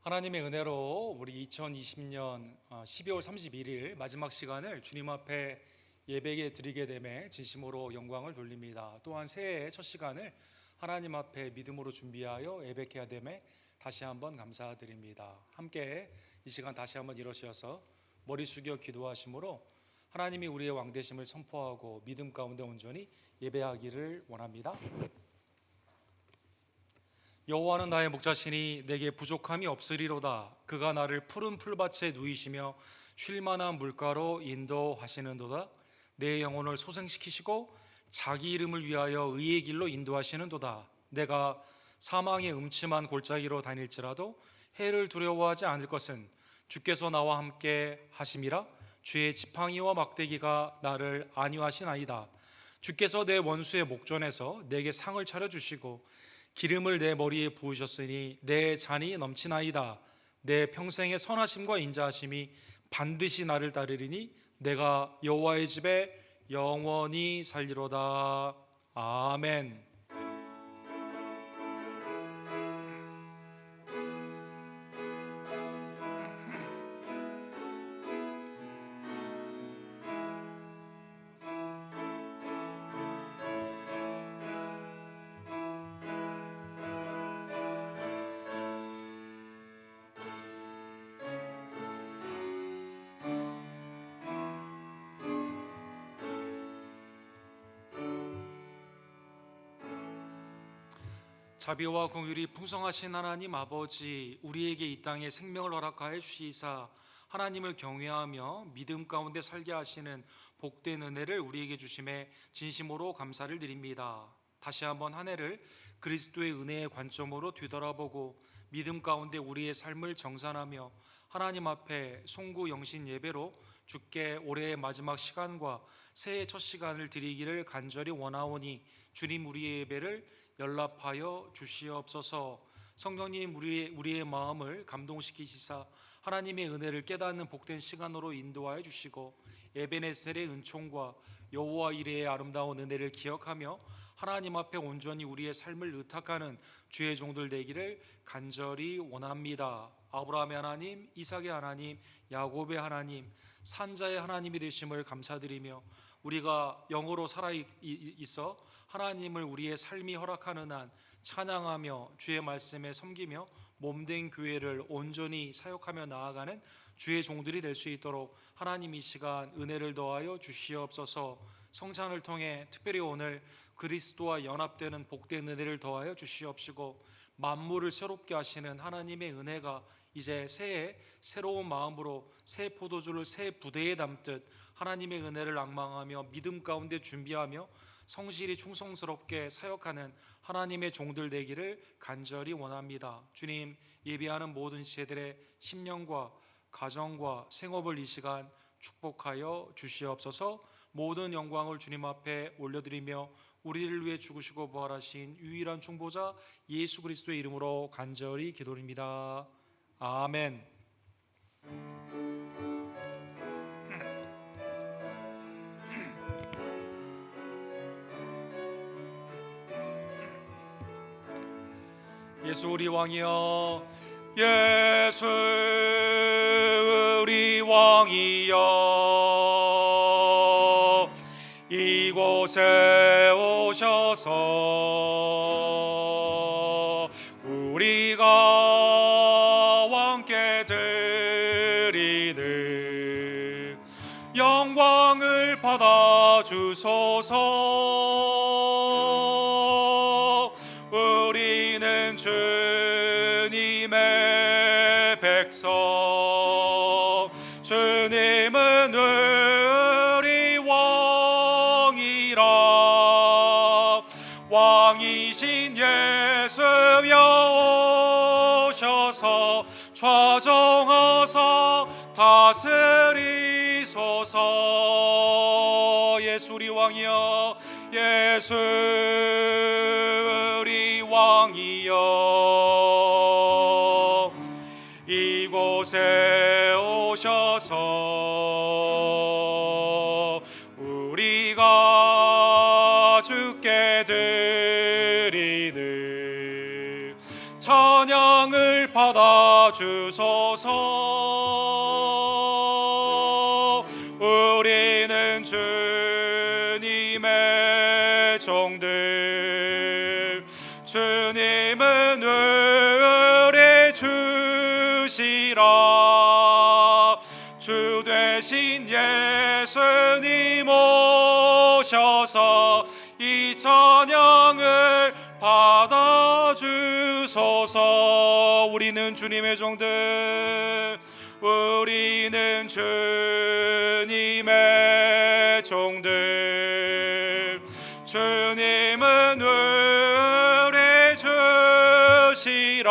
하나님의 은혜로 우리 2020년 12월 31일 마지막 시간을 주님 앞에 예배에 드리게 됨에 진심으로 영광을 돌립니다. 또한 새해의 첫 시간을 하나님 앞에 믿음으로 준비하여 예배해야 됨에 다시 한번 감사드립니다. 함께 이 시간 다시 한번 일어서셔서 머리 숙여 기도하심으로 하나님이 우리의 왕되심을 선포하고 믿음 가운데 온전히 예배하기를 원합니다. 여호와는 나의 목자시니 내게 부족함이 없으리로다. 그가 나를 푸른 풀밭에 누이시며 쉴만한 물가로 인도하시는도다. 내 영혼을 소생시키시고 자기 이름을 위하여 의의 길로 인도하시는도다. 내가 사망의 음침한 골짜기로 다닐지라도 해를 두려워하지 않을 것은 주께서 나와 함께 하심이라. 주의 지팡이와 막대기가 나를 안위하시나이다. 주께서 내 원수의 목전에서 내게 상을 차려주시고 기름을 내 머리에 부으셨으니 내 잔이 넘치나이다. 내 평생의 선하심과 인자하심이 반드시 나를 따르리니 내가 여호와의 집에 영원히 살리로다. 아멘. 자비와 긍휼이 풍성하신 하나님 아버지, 우리에게 이 땅에 생명을 허락하여 주시사 하나님을 경외하며 믿음 가운데 살게 하시는 복된 은혜를 우리에게 주심에 진심으로 감사를 드립니다. 다시 한번 한 해를 그리스도의 은혜의 관점으로 뒤돌아보고 믿음 가운데 우리의 삶을 정산하며 하나님 앞에 송구 영신 예배로 주께 올해의 마지막 시간과 새해 첫 시간을 드리기를 간절히 원하오니 주님, 우리의 예배를 연락하여 주시옵소서. 성령님, 우리의 마음을 감동시키시사 하나님의 은혜를 깨닫는 복된 시간으로 인도하여 주시고 에베네셀의 은총과 여호와 이레의 아름다운 은혜를 기억하며 하나님 앞에 온전히 우리의 삶을 의탁하는 주의 종들 되기를 간절히 원합니다. 아브라함의 하나님, 이삭의 하나님, 야곱의 하나님, 산자의 하나님이 되심을 감사드리며 우리가 영으로 살아있어 하나님을 우리의 삶이 허락하는 한 찬양하며 주의 말씀에 섬기며 몸된 교회를 온전히 사역하며 나아가는 주의 종들이 될 수 있도록 하나님 이 시간 은혜를 더하여 주시옵소서. 성찬을 통해 특별히 오늘 그리스도와 연합되는 복된 은혜를 더하여 주시옵시고 만물을 새롭게 하시는 하나님의 은혜가 이제 새해 새로운 마음으로 새 포도주를 새 부대에 담듯 하나님의 은혜를 앙망하며 믿음 가운데 준비하며 성실히 충성스럽게 사역하는 하나님의 종들 되기를 간절히 원합니다. 주님, 예배하는 모든 지체들의 심령과 가정과 생업을 이 시간 축복하여 주시옵소서. 모든 영광을 주님 앞에 올려드리며 우리를 위해 죽으시고 부활하신 유일한 중보자 예수 그리스도의 이름으로 간절히 기도드립니다. 아멘. 예수 우리 왕이여, 예수 우리 왕이여, 이곳에 오셔서 우리가 왕께 드리는 영광을 받아 주소서. 우리는 주님의 백성, 주님은 우리 왕이라. 왕이신 예수여 오셔서 좌정하사 다스리소서. 예수 우리 왕이여, 예수 우리 왕이여, 이곳에 오셔서 우리가 주께 드리는 찬양을 받아 주소서. 우리는 주님의 종들, 주님은 의뢰 주시라. 주 되신 예수님 오셔서 이 찬양을 받아주소서. 우리는 주님의 종들, 우리는 주님의 종들, 주님은 의뢰 주시라.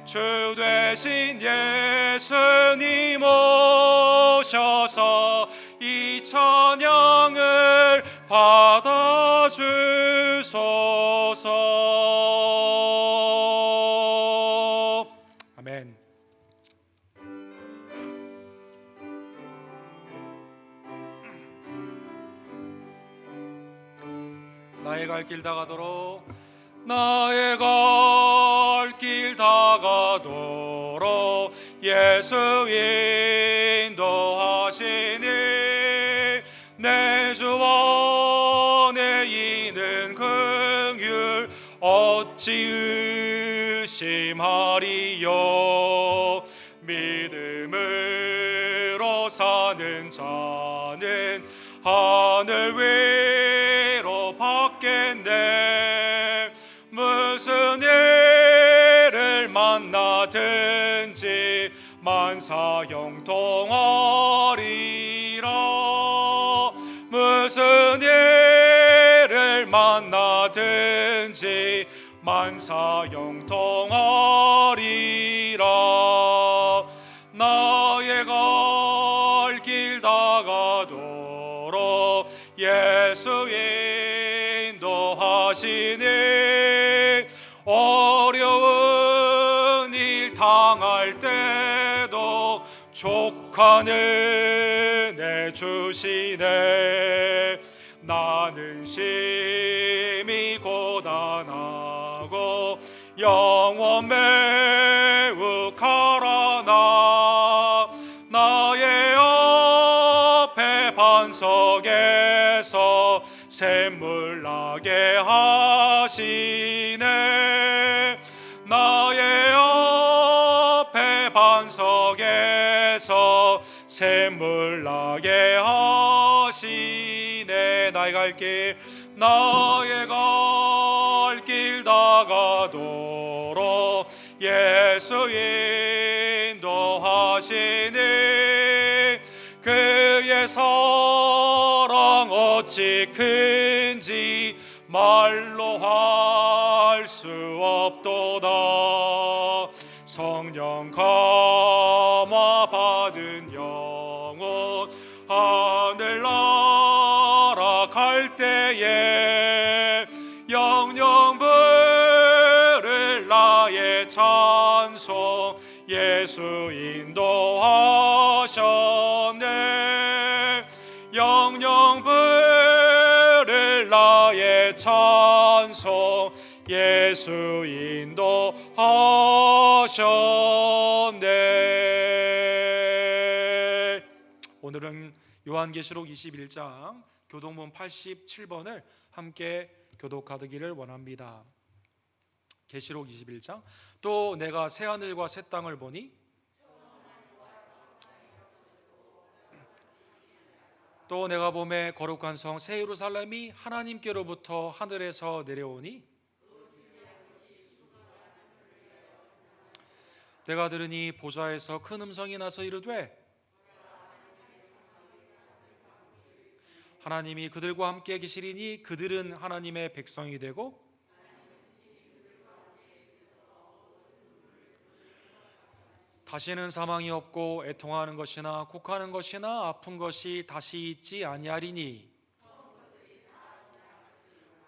주 되신 예수님 오셔서 이 찬양을 받아주소서. 아멘. 나의 갈 길 다가도록, 나의 갈 길 다가도록 예수 인도하시니 내 주 안에 있는 긍휼 어찌 의심하리요. 믿음으로 사는 자는 하늘 위로 받겠네. 무슨 일을 만나든지 만사 형통하리라. 무슨 일을 만나든지 만사 형통하리라. 나의 갈 길 다가도록 예수 인도하시니 어려운 일 당할 때도 족한 은혜 주시네. 나는 심히 고단하고 영원 매우 가라나 나의 앞에 반석에서 샘물 나게 하시네. 나의 앞에 반석에서 샘물 나게 하시네. 나의 갈 길, 나의 갈 길 다가도록 예수 인도하시니 그의 사랑 어찌 큰지 말로 할 수 없도다. 성령 감화 받은 영혼 하늘나라 갈 때에 영영 부를 나의 찬송 예수 인도하셨네. 영영 부를 나의 찬송 예수 인도하셨네. 오늘은 요한계시록 21장 교동문 87번을 함께 교독하기를 원합니다. 계시록 21장. 또 내가 새 하늘과 새 땅을 보니 또 내가 보매 거룩한 성 새 예루살렘이 하나님께로부터 하늘에서 내려오니 내가 들으니 보좌에서 큰 음성이 나서 이르되 하나님이 그들과 함께 계시리니 그들은 하나님의 백성이 되고 다시는 사망이 없고 애통하는 것이나 곡하는 것이나 아픈 것이 다시 있지 아니하리니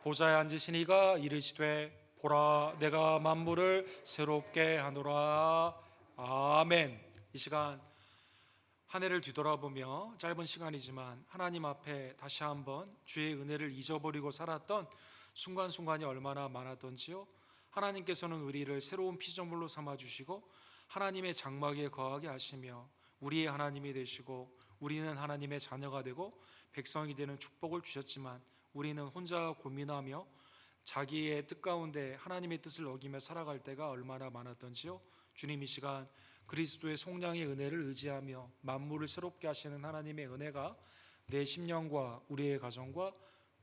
보좌에 앉으신 이가 이르시되 보라 내가 만물을 새롭게 하노라. 아멘. 이 시간 한 해를 뒤돌아보며 짧은 시간이지만 하나님 앞에 다시 한번 주의 은혜를 잊어버리고 살았던 순간순간이 얼마나 많았던지요. 하나님께서는 우리를 새로운 피조물로 삼아주시고 하나님의 장막에 거하게 하시며 우리의 하나님이 되시고 우리는 하나님의 자녀가 되고 백성이 되는 축복을 주셨지만 우리는 혼자 고민하며 자기의 뜻 가운데 하나님의 뜻을 어기며 살아갈 때가 얼마나 많았던지요. 주님, 이 시간 그리스도의 속량의 은혜를 의지하며 만물을 새롭게 하시는 하나님의 은혜가 내 심령과 우리의 가정과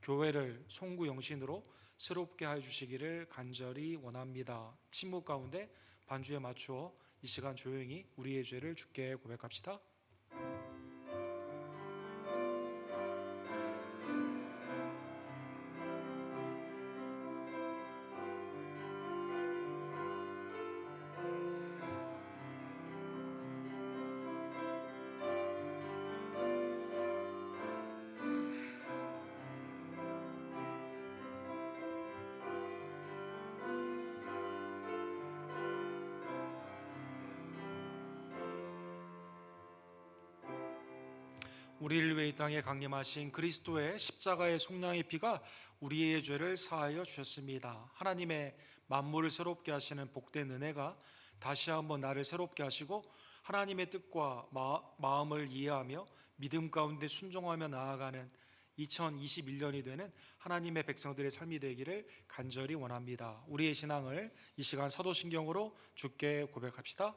교회를 송구영신으로 새롭게 해 주시기를 간절히 원합니다. 침묵 가운데 반주에 맞추어 이 시간 조용히 우리의 죄를 주께 고백합시다. 우리를 위해 이 땅에 강림하신 그리스도의 십자가의 속량의 피가 우리의 죄를 사하여 주셨습니다. 하나님의 만물을 새롭게 하시는 복된 은혜가 다시 한번 나를 새롭게 하시고 하나님의 뜻과 마음을 이해하며 믿음 가운데 순종하며 나아가는 2021년이 되는 하나님의 백성들의 삶이 되기를 간절히 원합니다. 우리의 신앙을 이 시간 사도신경으로 주께 고백합시다.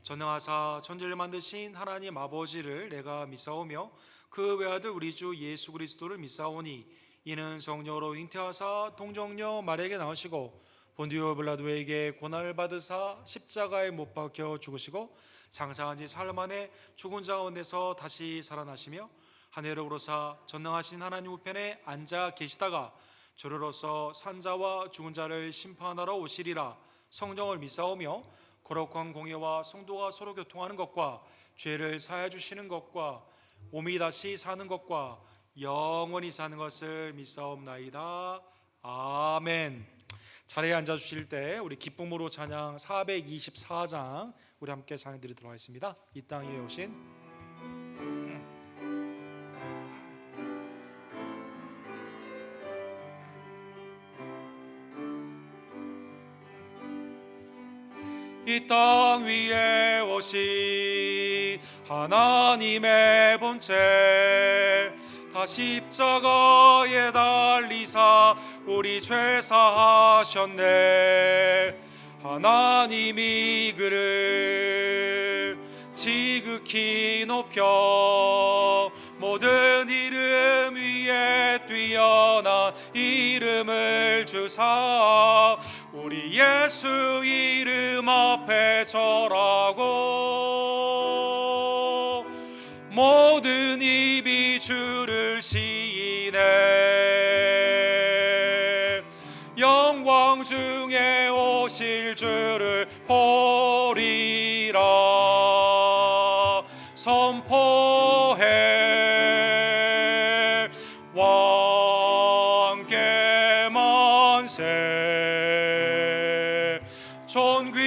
전능하사 천지를 만드신 하나님 아버지를 내가 믿사오며 그 외아들 우리 주 예수 그리스도를 믿사오니 이는 성령으로 잉태하사 동정녀 마리아에게 나으시고 본디오 빌라도에게 고난을 받으사 십자가에 못 박혀 죽으시고 장사한 지 사흘 만에 죽은 자 가운데서 다시 살아나시며 하늘로 오르사 전능하신 하나님 우편에 앉아 계시다가 저리로서 산자와 죽은 자를 심판하러 오시리라. 성령을 믿사오며 거룩한 공예와 성도가 서로 교통하는 것과 죄를 사하여 주시는 것과 몸이 다시 사는 것과 영원히 사는 것을 믿사옵나이다. 아멘. 자리에 앉아 주실 때 우리 기쁨으로 찬양 424장 우리 함께 찬양 드리도록 하겠습니다. 이 땅 위에 오신 이 땅 위에 오신 하나님의 본체 다 십자가에 달리사 우리 죄 사하셨네. 하나님이 그를 지극히 높여 모든 이름 위에 뛰어난 이름을 주사 우리 예수 이름 앞에 절하고 모든 입이 주를 시인해 영광 중에 오실 주를 보리라 선포해 왕께 만세 존귀와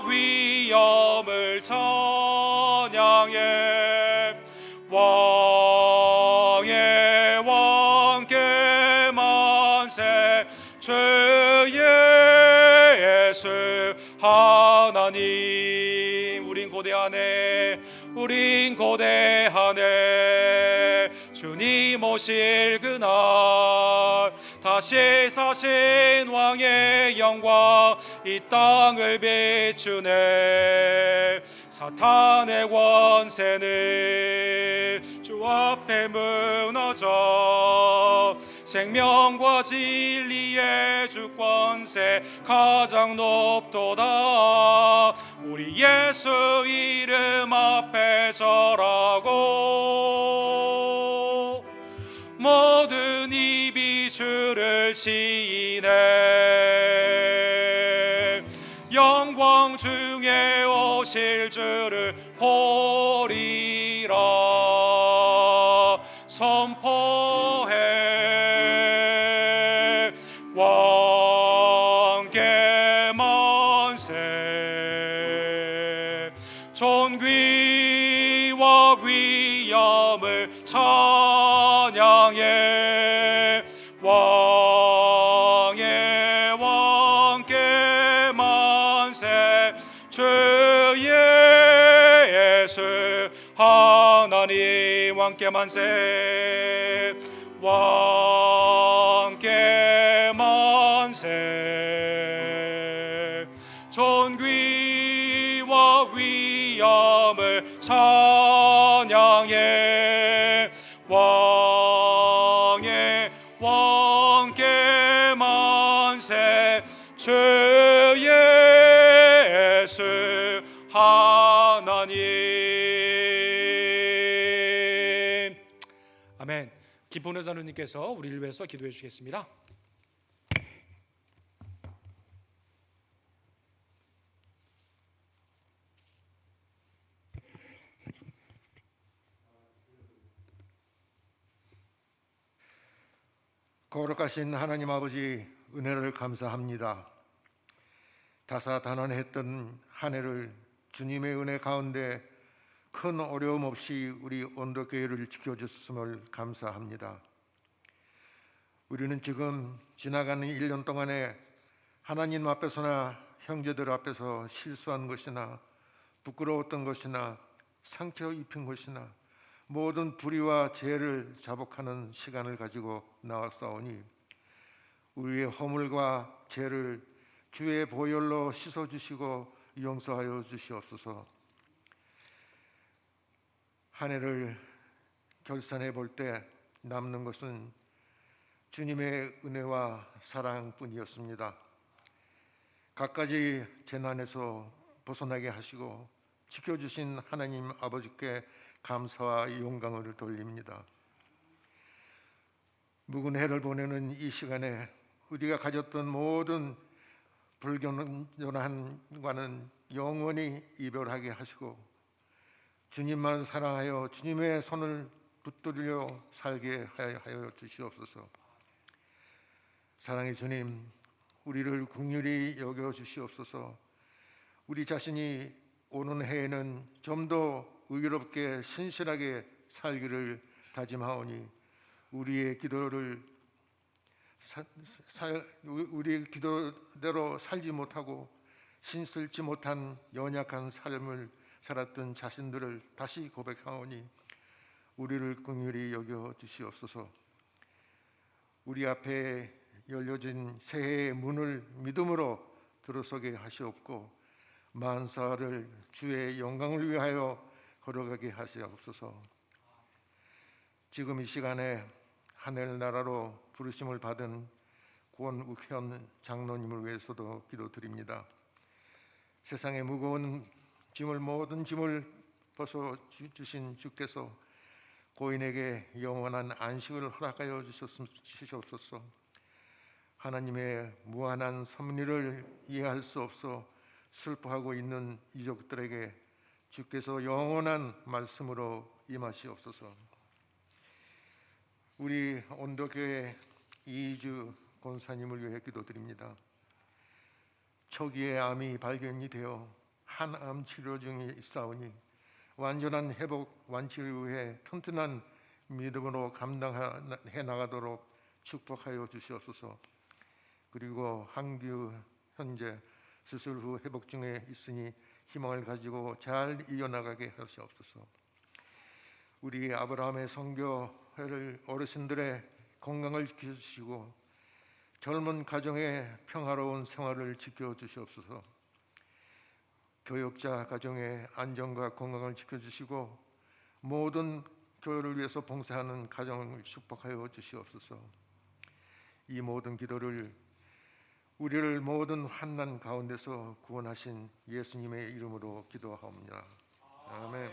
위엄을 찬양해 왕의 왕께 만세 죄의 예수 하나님 우린 고대하네 주님 오실 그날 다시 사신 왕의 영광 이 땅을 비추네 사탄의 권세는 주 앞에 무너져 생명과 진리의 주권세 가장 높도다 우리 예수 이름 앞에 절하고 모든 입이 주를 시인해 영광 중에 오실 주를 보리라 선포해 왕께 만세 존귀와 위엄을 찬양해 왕의 왕 왕께 만세 왕께 만세 존귀와 위엄을 찬양해 왕께 만세 주 예수 하나님. 아멘. 김포 자누님께서 우리를 위해서 기도해 주시겠습니다. 거룩하신 하나님 아버지, 은혜를 감사합니다. 다사다난했던 한 해를 주님의 은혜 가운데 큰 어려움 없이 우리 온도교회를 지켜주셨음을 감사합니다. 우리는 지금 지나가는 1년 동안에 하나님 앞에서나 형제들 앞에서 실수한 것이나 부끄러웠던 것이나 상처 입힌 것이나 모든 불의와 죄를 자복하는 시간을 가지고 나왔사오니 우리의 허물과 죄를 주의 보혈로 씻어주시고 용서하여 주시옵소서. 한 해를 결산해 볼 때 남는 것은 주님의 은혜와 사랑뿐이었습니다. 갖가지 재난에서 벗어나게 하시고 지켜주신 하나님 아버지께 감사와 영광을 돌립니다. 묵은 해를 보내는 이 시간에 우리가 가졌던 모든 불경건함과는 영원히 이별하게 하시고 주님만 사랑하여 주님의 손을 붙들려 살게 하여 주시옵소서. 사랑의 주님, 우리를 긍휼히 여겨 주시옵소서. 우리 자신이 오는 해에는 좀 더 의롭게 신실하게 살기를 다짐하오니 우리의 기도를 우리의 기도대로 살지 못하고 신실지 못한 연약한 삶을 살았던 자신들을 다시 고백하오니 우리를 긍휼히 여겨 주시옵소서. 우리 앞에 열려진 새해의 문을 믿음으로 들어서게 하시옵고 만사를 주의 영광을 위하여 걸어가게 하시옵소서. 지금 이 시간에 하늘나라로 부르심을 받은 권욱현 장로님을 위해서도 기도드립니다. 세상의 무거운 짐을 모든 짐을 벗어 주신 주께서 고인에게 영원한 안식을 허락하여 주시옵소서. 하나님의 무한한 섭리를 이해할 수 없어 슬퍼하고 있는 이족들에게 주께서 영원한 말씀으로 임하시옵소서. 우리 온도교회 이주 권사님을 위해 기도드립니다. 초기에 암이 발견이 되어 한암 치료 중에 있사오니 완전한 회복 완치를 위해 튼튼한 믿음으로 감당해 나가도록 축복하여 주시옵소서. 그리고 한규 현재 수술 후 회복 중에 있으니 희망을 가지고 잘 이어나가게 하시옵소서. 우리 아브라함의 선교회를 어르신들의 건강을 지켜주시고 젊은 가정의 평화로운 생활을 지켜주시옵소서. 교역자 가정의 안전과 건강을 지켜주시고 모든 교회를 위해서 봉사하는 가정을 축복하여 주시옵소서. 이 모든 기도를 우리를 모든 환난 가운데서 구원하신 예수님의 이름으로 기도하옵니다. 아멘.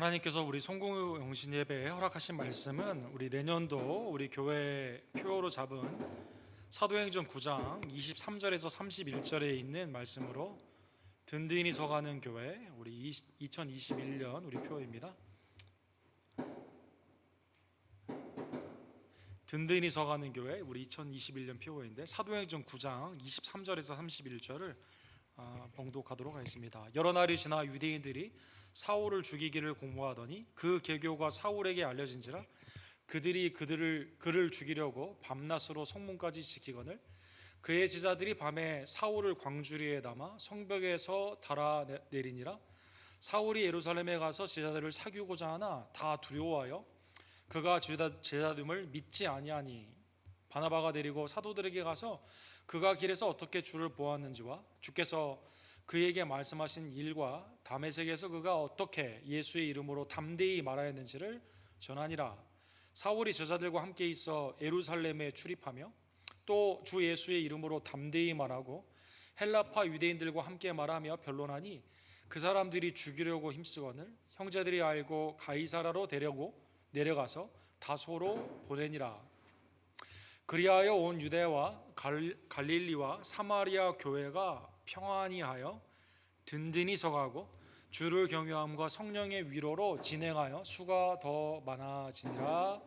하나님께서 우리 송공의 영신 예배에 허락하신 말씀은 우리 내년도 우리 교회 표어로 잡은 사도행전 9장 23절에서 31절에 있는 말씀으로 든든히 서가는 교회 우리 2021년 우리 표어입니다. 든든히 서가는 교회 우리 2021년 표어인데 사도행전 9장 23절에서 31절을 봉독하도록 하겠습니다. 여러 날이 지나 유대인들이 사울을 죽이기를 공모하더니 그 계교가 사울에게 알려진지라 그들이 그를 죽이려고 밤낮으로 성문까지 지키거늘 그의 제자들이 밤에 사울을 광주리에 담아 성벽에서 달아내리니라. 사울이 예루살렘에 가서 제자들을 사귀고자 하나 다 두려워하여 그가 제자됨을 믿지 아니하니 바나바가 데리고 사도들에게 가서 그가 길에서 어떻게 주를 보았는지와 주께서 그에게 말씀하신 일과 다메섹에서 그가 어떻게 예수의 이름으로 담대히 말하였는지를 전하니라. 사울이 제자들과 함께 있어 예루살렘에 출입하며 또 주 예수의 이름으로 담대히 말하고 헬라파 유대인들과 함께 말하며 변론하니 그 사람들이 죽이려고 힘쓰거늘 형제들이 알고 가이사라로 내려가서 다소로 보내니라. 그리하여 온 유대와 갈릴리와 사마리아 교회가 평안히 하여 든든히 서가고 주를 경외함과 성령의 위로로 진행하여 수가 더 많아지니라.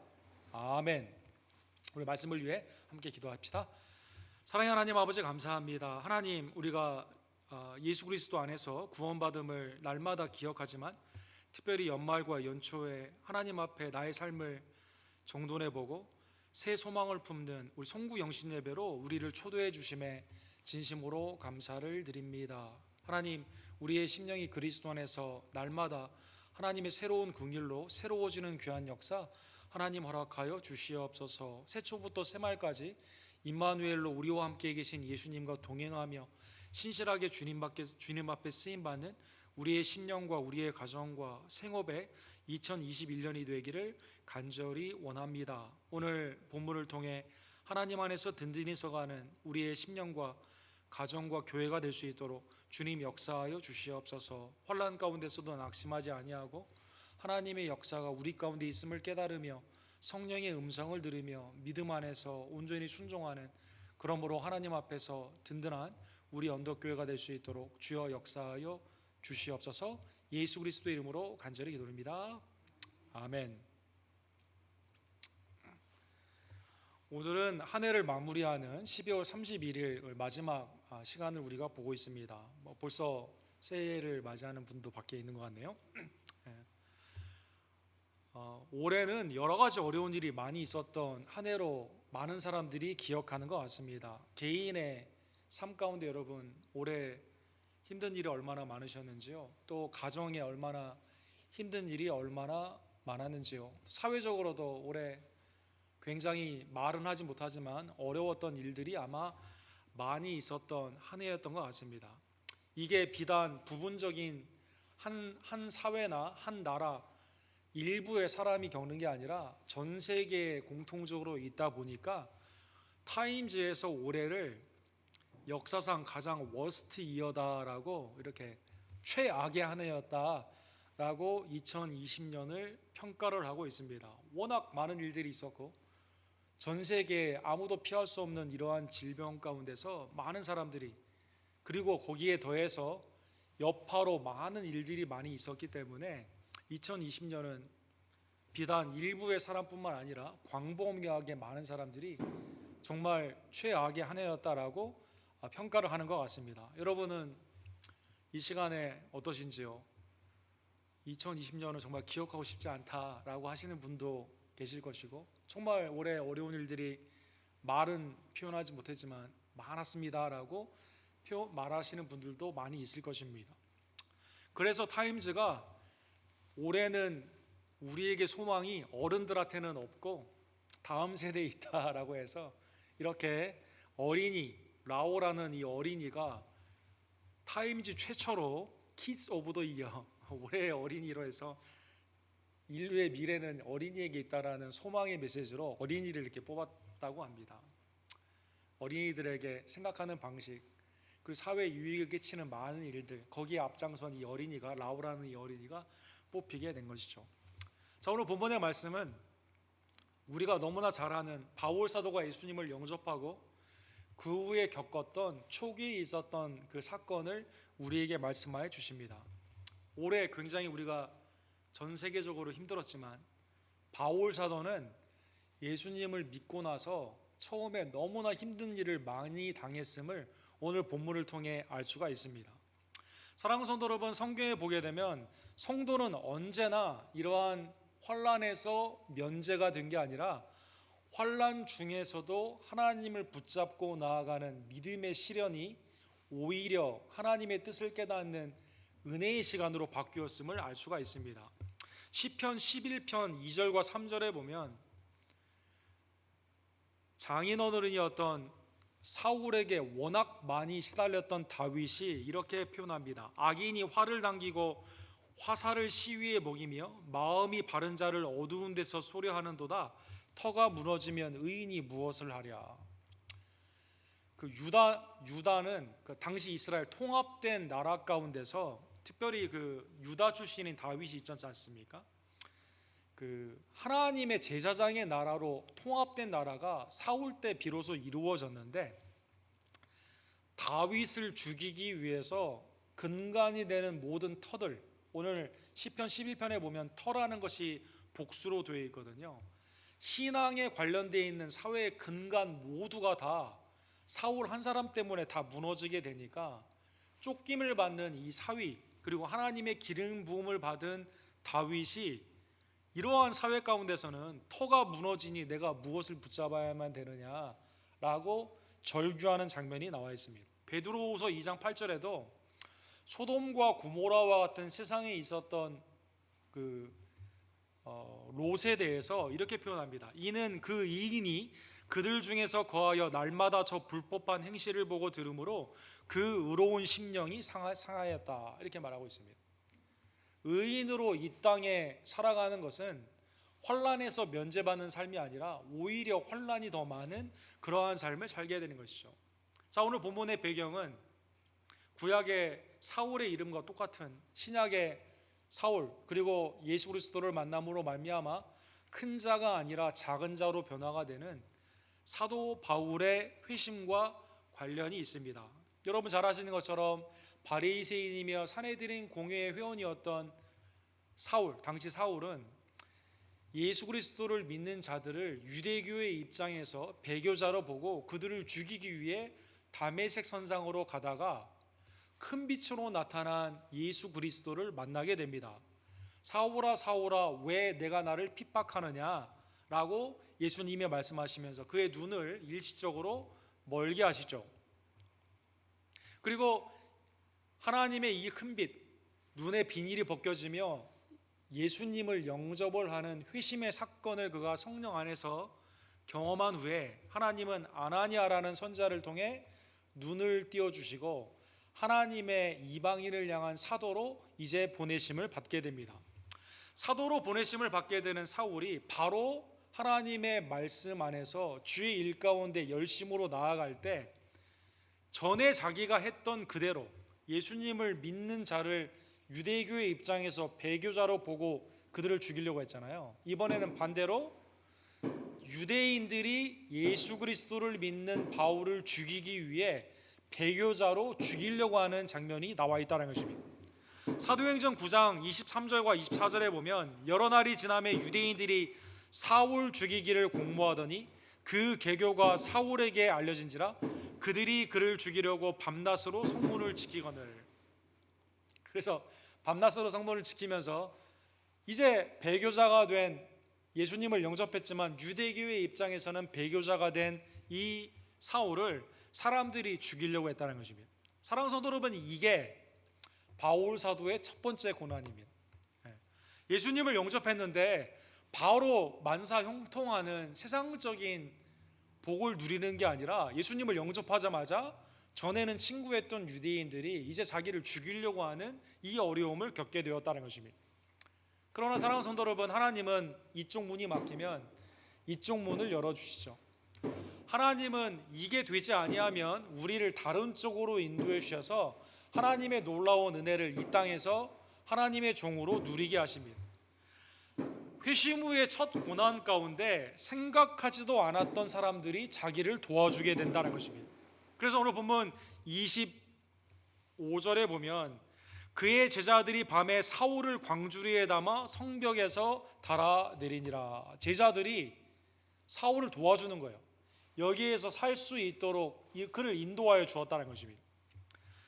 아멘. 우리 말씀을 위해 함께 기도합시다. 사랑의 하나님 아버지 감사합니다. 하나님, 우리가 예수 그리스도 안에서 구원받음을 날마다 기억하지만 특별히 연말과 연초에 하나님 앞에 나의 삶을 정돈해보고 새 소망을 품는 우리 송구 영신 예배로 우리를 초대해 주심에 진심으로 감사를 드립니다. 하나님, 우리의 심령이 그리스도 안에서 날마다 하나님의 새로운 긍휼로 새로워지는 귀한 역사 하나님 허락하여 주시옵소서. 새초부터 새말까지 임마누엘로 우리와 함께 계신 예수님과 동행하며 신실하게 주님 앞에 쓰임받는 우리의 심령과 우리의 가정과 생업에 2021년이 되기를 간절히 원합니다. 오늘 본문을 통해 하나님 안에서 든든히 서가는 우리의 심령과 가정과 교회가 될 수 있도록 주님 역사하여 주시옵소서. 환난 가운데서도 낙심하지 아니하고 하나님의 역사가 우리 가운데 있음을 깨달으며 성령의 음성을 들으며 믿음 안에서 온전히 순종하는, 그러므로 하나님 앞에서 든든한 우리 언덕교회가 될 수 있도록 주여 역사하여 주시옵소서. 예수 그리스도의 이름으로 간절히 기도드립니다. 아멘. 오늘은 한 해를 마무리하는 12월 31일 마지막 시간을 우리가 보고 있습니다. 벌써 새해를 맞이하는 분도 밖에 있는 것 같네요. 올해는 여러 가지 어려운 일이 많이 있었던 한 해로 많은 사람들이 기억하는 것 같습니다. 개인의 삶 가운데 여러분 올해 힘든 일이 얼마나 많으셨는지요? 또 가정에 얼마나 힘든 일이 얼마나 많았는지요? 사회적으로도 올해 굉장히 말은 하지 못하지만 어려웠던 일들이 아마 많이 있었던 한 해였던 것 같습니다. 이게 비단 부분적인 한 사회나 한 나라 일부의 사람이 겪는 게 아니라 전 세계에 공통적으로 있다 보니까 타임즈에서 올해를 역사상 가장 워스트 이어다라고, 이렇게 최악의 한 해였다라고 2020년을 평가를 하고 있습니다. 워낙 많은 일들이 있었고 전 세계에 아무도 피할 수 없는 이러한 질병 가운데서 많은 사람들이, 그리고 거기에 더해서 여파로 많은 일들이 많이 있었기 때문에 2020년은 비단 일부의 사람뿐만 아니라 광범위하게 많은 사람들이 정말 최악의 한 해였다라고 평가를 하는 것 같습니다. 여러분은 이 시간에 어떠신지요? 2020년은 정말 기억하고 싶지 않다라고 하시는 분도 계실 것이고, 정말 올해 어려운 일들이 말은 표현하지 못했지만 많았습니다라고 말하시는 분들도 많이 있을 것입니다. 그래서 타임즈가 올해는 우리에게 소망이 어른들한테는 없고 다음 세대에 있다라고 해서 이렇게 어린이, 라오라는 이 어린이가 타임즈 최초로 키즈 오브 더 이어, 올해의 어린이로 해서 인류의 미래는 어린이에게 있다라는 소망의 메시지로 어린이를 이렇게 뽑았다고 합니다. 어린이들에게 생각하는 방식, 그리고 사회 유익을 끼치는 많은 일들, 거기에 앞장선 이 어린이가, 라오라는 이 어린이가 뽑히게 된 것이죠. 자, 오늘 본문의 말씀은 우리가 너무나 잘 아는 바울 사도가 예수님을 영접하고 그 후에 겪었던 초기에 있었던 그 사건을 우리에게 말씀하여 주십니다. 올해 굉장히 우리가 전 세계적으로 힘들었지만 바울 사도는 예수님을 믿고 나서 처음에 너무나 힘든 일을 많이 당했음을 오늘 본문을 통해 알 수가 있습니다. 사랑하는 성도 여러분, 성경에 보게 되면 성도는 언제나 이러한 환난에서 면제가 된 게 아니라 환난 중에서도 하나님을 붙잡고 나아가는 믿음의 시련이 오히려 하나님의 뜻을 깨닫는 은혜의 시간으로 바뀌었음을 알 수가 있습니다. 시편 11편 2절과 3절에 보면 장인어른이었던 사울에게 워낙 많이 시달렸던 다윗이 이렇게 표현합니다. 악인이 활을 당기고 화살을 시위에 먹이며 마음이 바른 자를 어두운 데서 소려하는도다. 터가 무너지면 의인이 무엇을 하랴. 유다는 그 당시 이스라엘 통합된 나라 가운데서 특별히 그 유다 출신인 다윗이 있지 않습니까? 그 하나님의 제사장의 나라로 통합된 나라가 사울 때 비로소 이루어졌는데, 다윗을 죽이기 위해서 근간이 되는 모든 터들, 오늘 시편 11편에 보면 터라는 것이 복수로 되어 있거든요. 신앙에 관련되어 있는 사회의 근간 모두가 다 사울 한 사람 때문에 다 무너지게 되니까 쫓김을 받는 이 사위, 그리고 하나님의 기름 부음을 받은 다윗이 이러한 사회 가운데서는 터가 무너지니 내가 무엇을 붙잡아야만 되느냐라고 절규하는 장면이 나와 있습니다. 베드로후서 2장 8절에도 소돔과 고모라와 같은 세상에 있었던 롯에 대해서 이렇게 표현합니다. 이는 그 이인이 그들 중에서 거하여 날마다 저 불법한 행실을 보고 들으므로 그 의로운 심령이 상하였다, 이렇게 말하고 있습니다. 의인으로 이 땅에 살아가는 것은 환난에서 면제받는 삶이 아니라 오히려 환난이 더 많은 그러한 삶을 살게 되는 것이죠. 자, 오늘 본문의 배경은 구약의 사울의 이름과 똑같은 신약의 사울, 그리고 예수 그리스도를 만남으로 말미암아 큰 자가 아니라 작은 자로 변화가 되는 사도 바울의 회심과 관련이 있습니다. 여러분 잘 아시는 것처럼 바리새인이며 사내들인 공회의 회원이었던 사울, 당시 사울은 예수 그리스도를 믿는 자들을 유대교의 입장에서 배교자로 보고 그들을 죽이기 위해 다메섹 선상으로 가다가 큰 빛으로 나타난 예수 그리스도를 만나게 됩니다. 사울아 사울아 왜 내가 나를 핍박하느냐 라고 예수님이 말씀하시면서 그의 눈을 일시적으로 멀게 하시죠. 그리고 하나님의 이 큰 빛, 눈의 비닐이 벗겨지며 예수님을 영접을 하는 회심의 사건을 그가 성령 안에서 경험한 후에 하나님은 아나니아라는 선자를 통해 눈을 띄워주시고 하나님의 이방인을 향한 사도로 이제 보내심을 받게 됩니다. 사도로 보내심을 받게 되는 사울이 바로 하나님의 말씀 안에서 주의 일 가운데 열심으로 나아갈 때 전에 자기가 했던 그대로 예수님을 믿는 자를 유대교의 입장에서 배교자로 보고 그들을 죽이려고 했잖아요. 이번에는 반대로 유대인들이 예수 그리스도를 믿는 바울을 죽이기 위해 배교자로 죽이려고 하는 장면이 나와 있다는 것입니다. 사도행전 9장 23절과 24절에 보면 여러 날이 지나매 유대인들이 사울 죽이기를 공모하더니 그 계교가 사울에게 알려진지라 그들이 그를 죽이려고 밤낮으로 성문을 지키거늘. 그래서 밤낮으로 성문을 지키면서 이제 배교자가 된 예수님을 영접했지만 유대교의 입장에서는 배교자가 된 이 사울을 사람들이 죽이려고 했다는 것입니다. 사랑하는 성도 여러분, 이게 바울 사도의 첫 번째 고난입니다. 예수님을 영접했는데 바로 만사 형통하는 세상적인 복을 누리는 게 아니라 예수님을 영접하자마자 전에는 친구였던 유대인들이 이제 자기를 죽이려고 하는 이 어려움을 겪게 되었다는 것입니다. 그러나 사랑하는 성도 여러분, 하나님은 이쪽 문이 막히면 이쪽 문을 열어주시죠. 하나님은 이게 되지 아니하면 우리를 다른 쪽으로 인도해 주셔서 하나님의 놀라운 은혜를 이 땅에서 하나님의 종으로 누리게 하십니다. 회심 후의 첫 고난 가운데 생각하지도 않았던 사람들이 자기를 도와주게 된다는 것입니다. 그래서 오늘 본문 25절에 보면 그의 제자들이 밤에 사울을 광주리에 담아 성벽에서 달아내리니라. 제자들이 사울을 도와주는 거예요. 여기에서 살 수 있도록 그를 인도하여 주었다는 것입니다.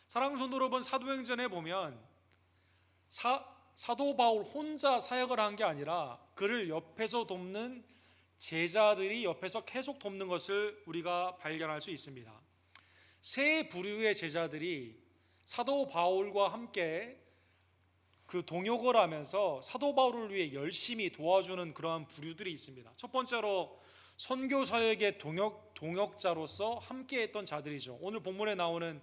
사랑하는 성도 여러분, 사도행전에 보면 사도 바울 혼자 사역을 한 게 아니라 그를 옆에서 돕는 제자들이 옆에서 계속 돕는 것을 우리가 발견할 수 있습니다. 세 부류의 제자들이 사도 바울과 함께 그 동역을 하면서 사도 바울을 위해 열심히 도와주는 그러한 부류들이 있습니다. 첫 번째로 선교 사역의 동역자로서 함께했던 자들이죠. 오늘 본문에 나오는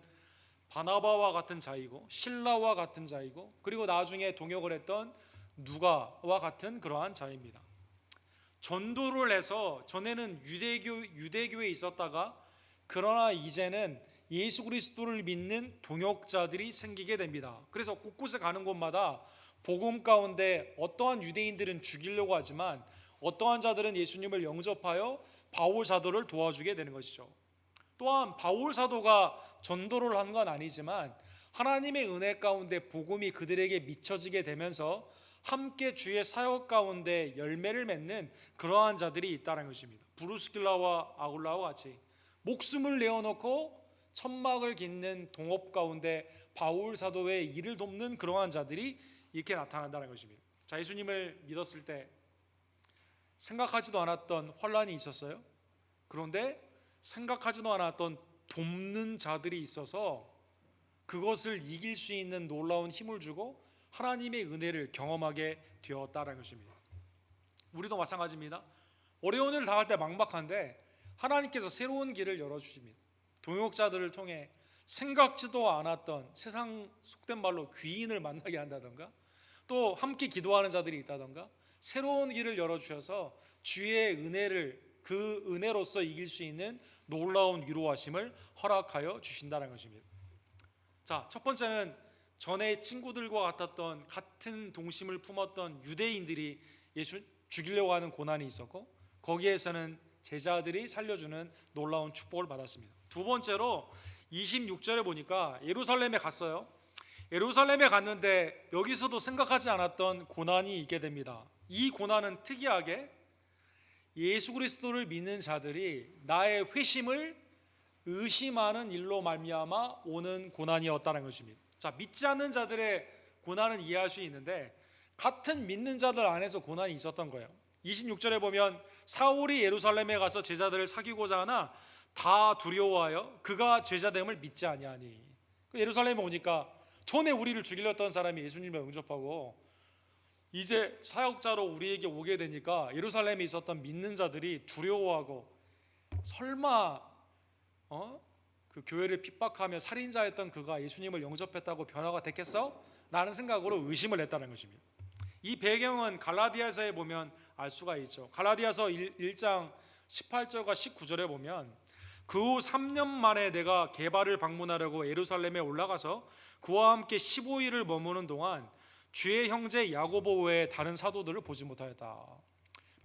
바나바와 같은 자이고 실라와 같은 자이고 그리고 나중에 동역을 했던 누가와 같은 그러한 자입니다. 전도를 해서 전에는 유대교에 있었다가 그러나 이제는 예수 그리스도를 믿는 동역자들이 생기게 됩니다. 그래서 곳곳에 가는 곳마다 복음 가운데 어떠한 유대인들은 죽이려고 하지만 어떠한 자들은 예수님을 영접하여 바울 사도를 도와주게 되는 것이죠. 또한 바울 사도가 전도를 한 건 아니지만 하나님의 은혜 가운데 복음이 그들에게 미쳐지게 되면서 함께 주의 사역 가운데 열매를 맺는 그러한 자들이 있다는 것입니다. 브루스길라와 아굴라와 같이 목숨을 내어놓고 천막을 깃는 동업 가운데 바울 사도의 일을 돕는 그러한 자들이 이렇게 나타난다는 것입니다. 자, 예수님을 믿었을 때 생각하지도 않았던 환란이 있었어요. 그런데 생각하지도 않았던 돕는 자들이 있어서 그것을 이길 수 있는 놀라운 힘을 주고 하나님의 은혜를 경험하게 되었다는 것입니다. 우리도 마찬가지입니다. 어려운 일을 당할 때 막막한데 하나님께서 새로운 길을 열어주십니다. 동역자들을 통해 생각지도 않았던 세상 속된 말로 귀인을 만나게 한다던가 또 함께 기도하는 자들이 있다던가 새로운 길을 열어주셔서 주의 은혜를 그 은혜로서 이길 수 있는 놀라운 위로하심을 허락하여 주신다는 것입니다. 자, 첫 번째는 전에 친구들과 같았던 같은 동심을 품었던 유대인들이 예수 죽이려고 하는 고난이 있었고 거기에서는 제자들이 살려주는 놀라운 축복을 받았습니다. 두 번째로 26절에 보니까 예루살렘에 갔어요. 예루살렘에 갔는데 여기서도 생각하지 않았던 고난이 있게 됩니다. 이 고난은 특이하게 예수 그리스도를 믿는 자들이 나의 회심을 의심하는 일로 말미암아 오는 고난이었다는 것입니다. 자, 믿지 않는 자들의 고난은 이해할 수 있는데 같은 믿는 자들 안에서 고난이 있었던 거예요. 26절에 보면 사울이 예루살렘에 가서 제자들을 사귀고자 하나 다 두려워하여 그가 제자됨을 믿지 아니하니. 예루살렘에 오니까 전에 우리를 죽이려 했던 사람이 예수님을 영접하고 이제 사역자로 우리에게 오게 되니까 예루살렘에 있었던 믿는 자들이 두려워하고 설마 그 교회를 핍박하며 살인자였던 그가 예수님을 영접했다고 변화가 됐겠어? 라는 생각으로 의심을 했다는 것입니다. 이 배경은 갈라디아서에 보면 알 수가 있죠. 갈라디아서 1장 18절과 19절에 보면 그 후 3년 만에 내가 게바를 방문하려고 예루살렘에 올라가서 그와 함께 15일을 머무는 동안 주의 형제 야고보 외에 다른 사도들을 보지 못하였다.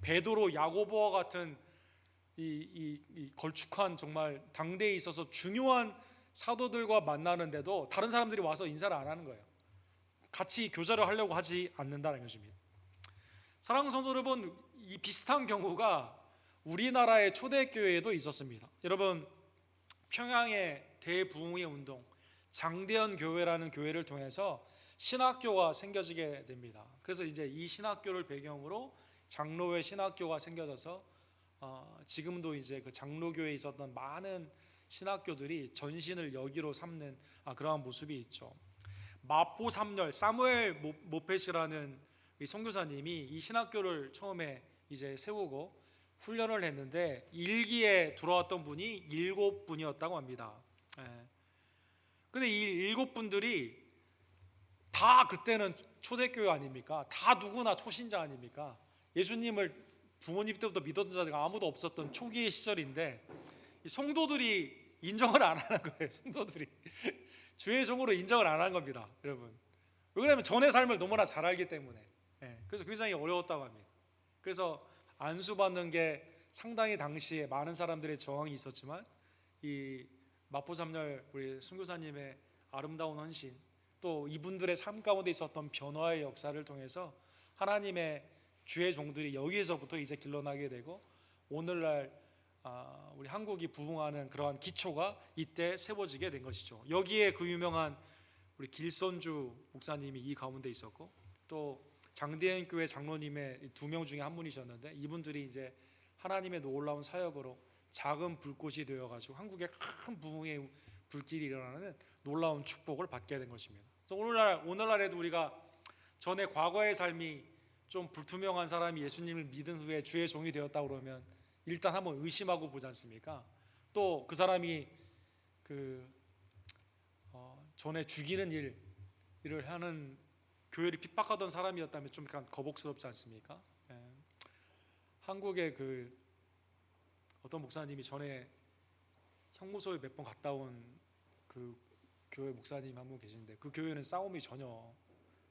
베드로, 야고보와 같은 이 걸쭉한 정말 당대에 있어서 중요한 사도들과 만나는데도 다른 사람들이 와서 인사를 안 하는 거예요. 같이 교제를 하려고 하지 않는다는 것입니다. 사랑하는 성도 여러분, 이 비슷한 경우가 우리나라의 초대교회에도 있었습니다. 여러분, 평양의 대부흥의 운동, 장대현 교회라는 교회를 통해서 신학교가 생겨지게 됩니다. 그래서 이제 이 신학교를 배경으로 장로회 신학교가 생겨져서 지금도 이제 그 장로교회에 있었던 많은 신학교들이 전신을 여기로 삼는 그러한 모습이 있죠. 마포 3열 사무엘 모펫이라는 선교사님이 이 신학교를 처음에 이제 세우고 훈련을 했는데 일기에 들어왔던 분이 7분이었다고 합니다. 근데 이 7분들이 다 그때는 초대교회 아닙니까? 다 누구나 초신자 아닙니까? 예수님을 부모님 때부터 믿었던 자가 아무도 없었던 초기의 시절인데 성도들이 인정을 안 하는 거예요. 성도들이 주의 종으로 인정을 안 한 겁니다, 여러분. 왜 그러냐면 전의 삶을 너무나 잘 알기 때문에. 그래서 굉장히 어려웠다고 합니다. 그래서 안수받는 게 상당히 당시에 많은 사람들의 저항이 있었지만 이 마포 3열 우리 선교사님의 아름다운 헌신, 또 이분들의 삶 가운데 있었던 변화의 역사를 통해서 하나님의 주의 종들이 여기에서부터 이제 길러나게 되고 오늘날 우리 한국이 부흥하는 그러한 기초가 이때 세워지게 된 것이죠. 여기에 그 유명한 우리 길선주 목사님이 이 가운데 있었고, 또 장대현 교회 장로님의 2명 중에 한 분이셨는데, 이분들이 이제 하나님의 놀라운 사역으로 작은 불꽃이 되어가지고 한국에 큰 부흥의 불길이 일어나는 놀라운 축복을 받게 된 것입니다. 그래서 오늘날에도 우리가 전에 과거의 삶이 좀 불투명한 사람이 예수님을 믿은 후에 주의 종이 되었다 그러면 일단 한번 의심하고 보지 않습니까? 또 그 사람이 전에 죽이는 일을 하는, 교회를 핍박하던 사람이었다면 좀 약간 거북스럽지 않습니까? 예. 한국의 어떤 목사님이 전에 형무소에 몇 번 갔다 온 그 교회 목사님 한 분 계신데, 그 교회는 싸움이 전혀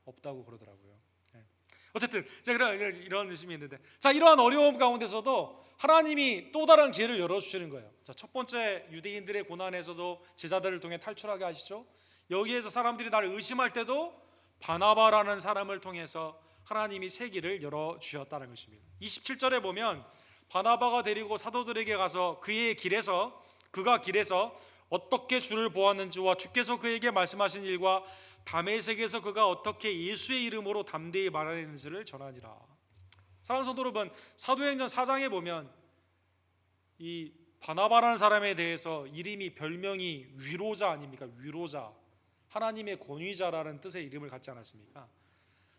없다고 그러더라고요. 예. 어쨌든 제가 이런 의심이 있는데, 자, 이러한 어려움 가운데서도 하나님이 또 다른 기회를 열어주시는 거예요. 자, 첫 번째, 유대인들의 고난에서도 제자들을 통해 탈출하게 하시죠. 여기에서 사람들이 나를 의심할 때도 바나바라는 사람을 통해서 하나님이 새 길을 열어주셨다는 것입니다. 27절에 보면 바나바가 데리고 사도들에게 가서 그가 길에서 어떻게 주를 보았는지와 주께서 그에게 말씀하신 일과 다메섹에서 그가 어떻게 예수의 이름으로 담대히 말하는지를 전하니라. 사랑하는 성도 여러분, 사도행전 4장에 보면 이 바나바라는 사람에 대해서 별명이 위로자 아닙니까? 위로자, 하나님의 권위자라는 뜻의 이름을 갖지 않았습니까?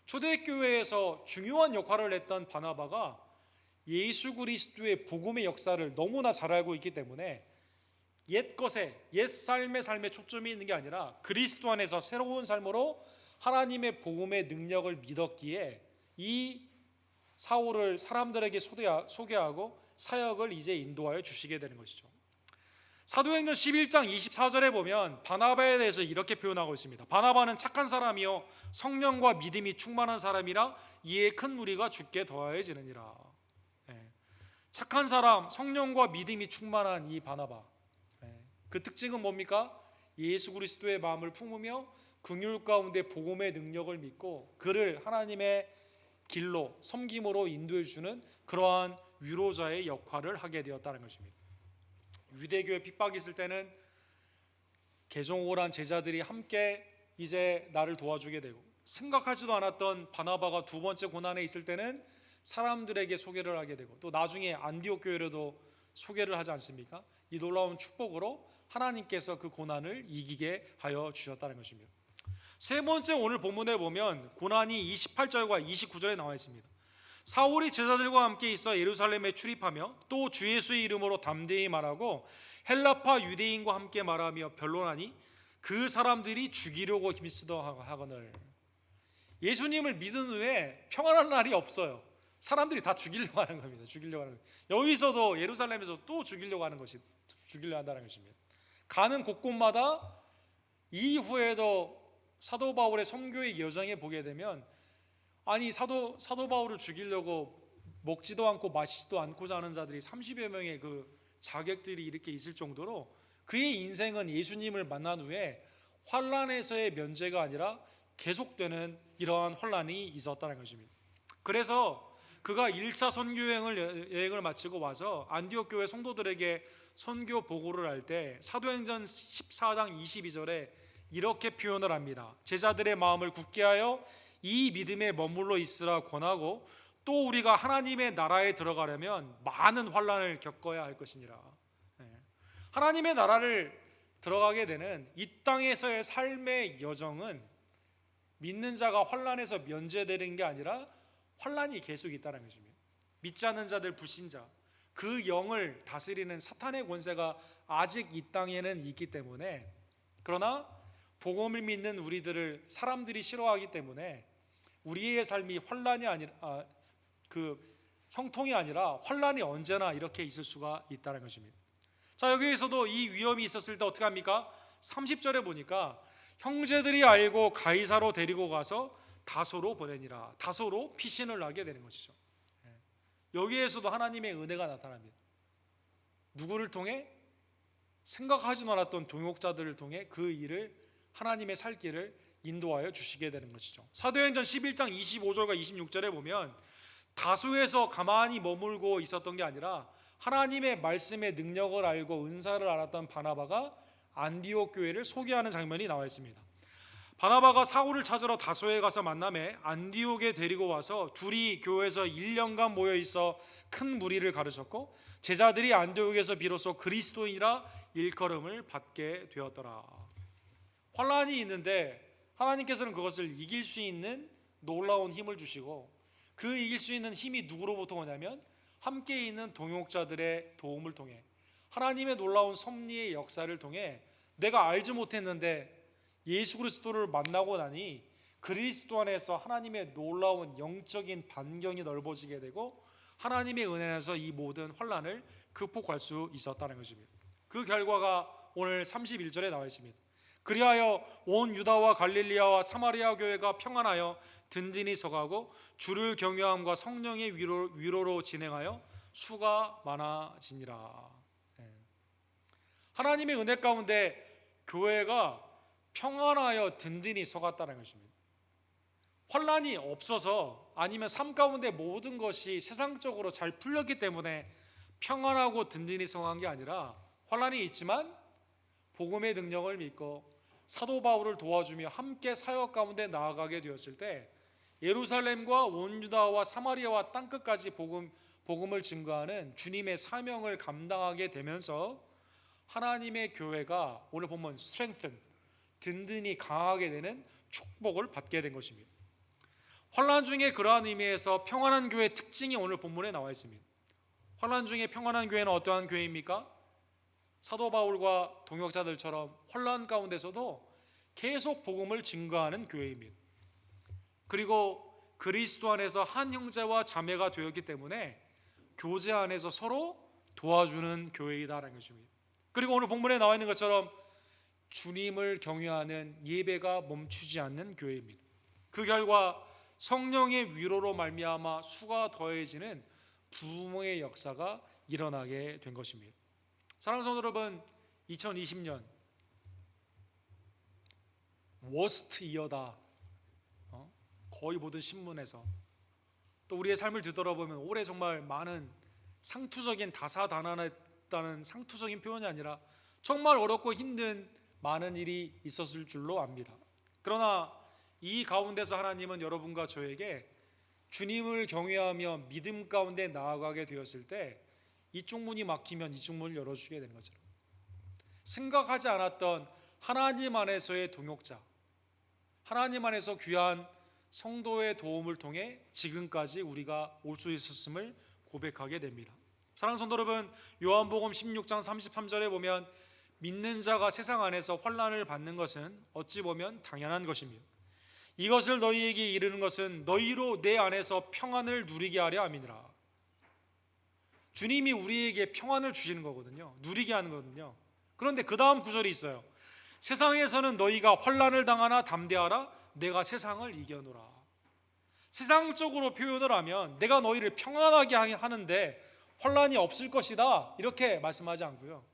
초대교회에서 중요한 역할을 했던 바나바가 예수 그리스도의 복음의 역사를 너무나 잘 알고 있기 때문에 옛 삶에 초점이 있는 게 아니라 그리스도 안에서 새로운 삶으로 하나님의 복음의 능력을 믿었기에 이 사울을 사람들에게 소개하고 사역을 이제 인도하여 주시게 되는 것이죠. 사도행전 11장 24절에 보면 바나바에 대해서 이렇게 표현하고 있습니다. 바나바는 착한 사람이요 성령과 믿음이 충만한 사람이라 이에 큰 무리가 주께 더하여지느니라. 착한 사람, 성령과 믿음이 충만한 이 바나바, 그 특징은 뭡니까? 예수 그리스도의 마음을 품으며 긍휼 가운데 복음의 능력을 믿고 그를 하나님의 길로 섬김으로 인도해 주는 그러한 위로자의 역할을 하게 되었다는 것입니다. 유대교의 핍박이 있을 때는 개종을 제자들이 함께 이제 나를 도와주게 되고, 생각하지도 않았던 바나바가 두 번째 고난에 있을 때는 사람들에게 소개를 하게 되고, 또 나중에 안디옥 교회로도 소개를 하지 않습니까? 이 놀라운 축복으로 하나님께서 그 고난을 이기게 하여 주셨다는 것입니다. 세 번째, 오늘 본문에 보면 고난이 28절과 29절에 나와 있습니다. 사울이 제자들과 함께 있어 예루살렘에 출입하며 또 주 예수의 이름으로 담대히 말하고 헬라파 유대인과 함께 말하며 변론하니 그 사람들이 죽이려고 힘쓰더 하거늘. 예수님을 믿은 후에 평안한 날이 없어요. 사람들이 다 죽이려고 하는 겁니다. 죽이려고 하는 겁니다. 여기서도 예루살렘에서 또 죽이려고 한다는 것입니다. 가는 곳곳마다 이후에도 사도 바울의 선교의 여정에 보게 되면, 아니 사도 바울을 죽이려고 먹지도 않고 마시지도 않고자 하는 자들이 30여 명의 그 자객들이 이렇게 있을 정도로 그의 인생은 예수님을 만난 후에 환란에서의 면제가 아니라 계속되는 이러한 환란이 있었다는 것입니다. 그래서 그가 1차 선교 여행을 마치고 와서 안디옥 교회 성도들에게 선교 보고를 할 때 사도행전 14장 22절에 이렇게 표현을 합니다. 제자들의 마음을 굳게 하여 이 믿음에 머물러 있으라 권하고 또 우리가 하나님의 나라에 들어가려면 많은 환난을 겪어야 할 것이니라. 하나님의 나라를 들어가게 되는 이 땅에서의 삶의 여정은 믿는 자가 환난에서 면제되는 게 아니라 환난이 계속 있다는 것입니다. 믿지 않는 자들, 불신자, 그 영을 다스리는 사탄의 권세가 아직 이 땅에는 있기 때문에, 그러나 복음을 믿는 우리들을 사람들이 싫어하기 때문에 우리의 삶이 환난이 아니라 형통이 아니라 환난이 언제나 이렇게 있을 수가 있다는 것입니다. 자, 여기에서도 이 위험이 있었을 때 어떻게 합니까? 30절에 보니까 형제들이 알고 가이사로 데리고 가서 다소로 보내니라. 다소로 피신을 하게 되는 것이죠. 여기에서도 하나님의 은혜가 나타납니다. 누구를 통해? 생각하지도 않았던 동역자들을 통해 그 일을, 하나님의 살 길을 인도하여 주시게 되는 것이죠. 사도행전 11장 25절과 26절에 보면 다소에서 가만히 머물고 있었던 게 아니라 하나님의 말씀의 능력을 알고 은사를 알았던 바나바가 안디옥 교회를 소개하는 장면이 나와 있습니다. 바나바가 사울을 찾으러 다소에 가서 만남에 안디옥에 데리고 와서 둘이 교회에서 1년간 모여 있어 큰 무리를 가르쳤고 제자들이 안디옥에서 비로소 그리스도인이라 일컬음을 받게 되었더라. 환란이 있는데 하나님께서는 그것을 이길 수 있는 놀라운 힘을 주시고 그 이길 수 있는 힘이 누구로부터 오냐면 함께 있는 동역자들의 도움을 통해 하나님의 놀라운 섭리의 역사를 통해 내가 알지 못했는데 예수 그리스도를 만나고 나니 그리스도 안에서 하나님의 놀라운 영적인 반경이 넓어지게 되고 하나님의 은혜 안에서 이 모든 환란을 극복할 수 있었다는 것입니다. 그 결과가 오늘 31절에 나와 있습니다. 그리하여 온 유다와 갈릴리아와 사마리아 교회가 평안하여 든든히 서가고 주를 경외함과 성령의 위로로 진행하여 수가 많아지니라. 하나님의 은혜 가운데 교회가 평안하여 든든히 서갔다는 것입니다. 환란이 없어서 아니면 삶 가운데 모든 것이 세상적으로 잘 풀렸기 때문에 평안하고 든든히 서간 게 아니라 환란이 있지만 복음의 능력을 믿고 사도 바울을 도와주며 함께 사역 가운데 나아가게 되었을 때 예루살렘과 온 유다와 사마리아와 땅끝까지 복음을 증거하는 주님의 사명을 감당하게 되면서 하나님의 교회가 오늘 보면 strengthen, 든든히 강하게 되는 축복을 받게 된 것입니다. 환란 중에 그러한 의미에서 평안한 교회의 특징이 오늘 본문에 나와 있습니다. 환란 중에 평안한 교회는 어떠한 교회입니까? 사도 바울과 동역자들처럼 환란 가운데서도 계속 복음을 증거하는 교회입니다. 그리고 그리스도 안에서 한 형제와 자매가 되었기 때문에 교제 안에서 서로 도와주는 교회이다라는 것입니다. 그리고 오늘 본문에 나와 있는 것처럼 주님을 경외하는 예배가 멈추지 않는 교회입니다. 그 결과 성령의 위로로 말미암아 수가 더해지는 부흥의 역사가 일어나게 된 것입니다. 사랑하는 성도 여러분, 2020년 워스트 이어다. 거의 모든 신문에서 또 우리의 삶을 뒤돌아보면 올해 정말 많은 상투적인 다사다난했다는 상투적인 표현이 아니라 정말 어렵고 힘든 많은 일이 있었을 줄로 압니다. 그러나 이 가운데서 하나님은 여러분과 저에게 주님을 경외하며 믿음 가운데 나아가게 되었을 때 이쪽 문이 막히면 이쪽 문을 열어주게 되는 거죠. 생각하지 않았던 하나님 안에서의 동역자, 하나님 안에서 귀한 성도의 도움을 통해 지금까지 우리가 올 수 있었음을 고백하게 됩니다. 사랑하는 성도 여러분, 요한복음 16장 33절에 보면 믿는 자가 세상 안에서 환난을 받는 것은 어찌 보면 당연한 것입니다. 이것을 너희에게 이르는 것은 너희로 내 안에서 평안을 누리게 하려 함이니라. 주님이 우리에게 평안을 주시는 거거든요. 누리게 하는 거거든요. 그런데 그 다음 구절이 있어요. 세상에서는 너희가 환난을 당하나 담대하라. 내가 세상을 이겨노라. 세상적으로 표현을 하면 내가 너희를 평안하게 하는데 환난이 없을 것이다 이렇게 말씀하지 않고요.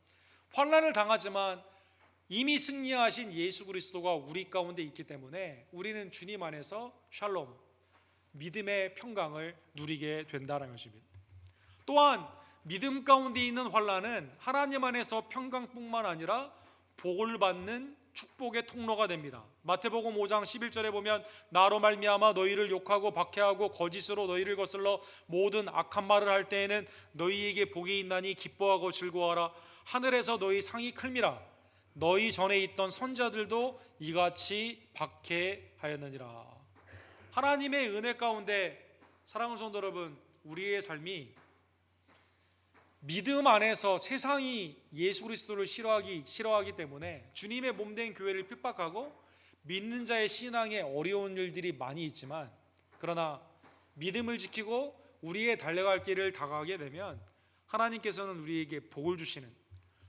환난을 당하지만 이미 승리하신 예수 그리스도가 우리 가운데 있기 때문에 우리는 주님 안에서 샬롬, 믿음의 평강을 누리게 된다는 것입니다. 또한 믿음 가운데 있는 환난은 하나님 안에서 평강뿐만 아니라 복을 받는 축복의 통로가 됩니다. 마태복음 5장 11절에 보면 나로 말미암아 너희를 욕하고 박해하고 거짓으로 너희를 거슬러 모든 악한 말을 할 때에는 너희에게 복이 있나니 기뻐하고 즐거워하라. 하늘에서 너희 상이 클미라. 너희 전에 있던 선자들도 이같이 박해하였느니라. 하나님의 은혜 가운데 사랑하는 성도 여러분, 우리의 삶이 믿음 안에서 세상이 예수 그리스도를 싫어하기 때문에 주님의 몸된 교회를 핍박하고 믿는 자의 신앙에 어려운 일들이 많이 있지만, 그러나 믿음을 지키고 우리의 달려갈 길을 다가가게 되면 하나님께서는 우리에게 복을 주시는,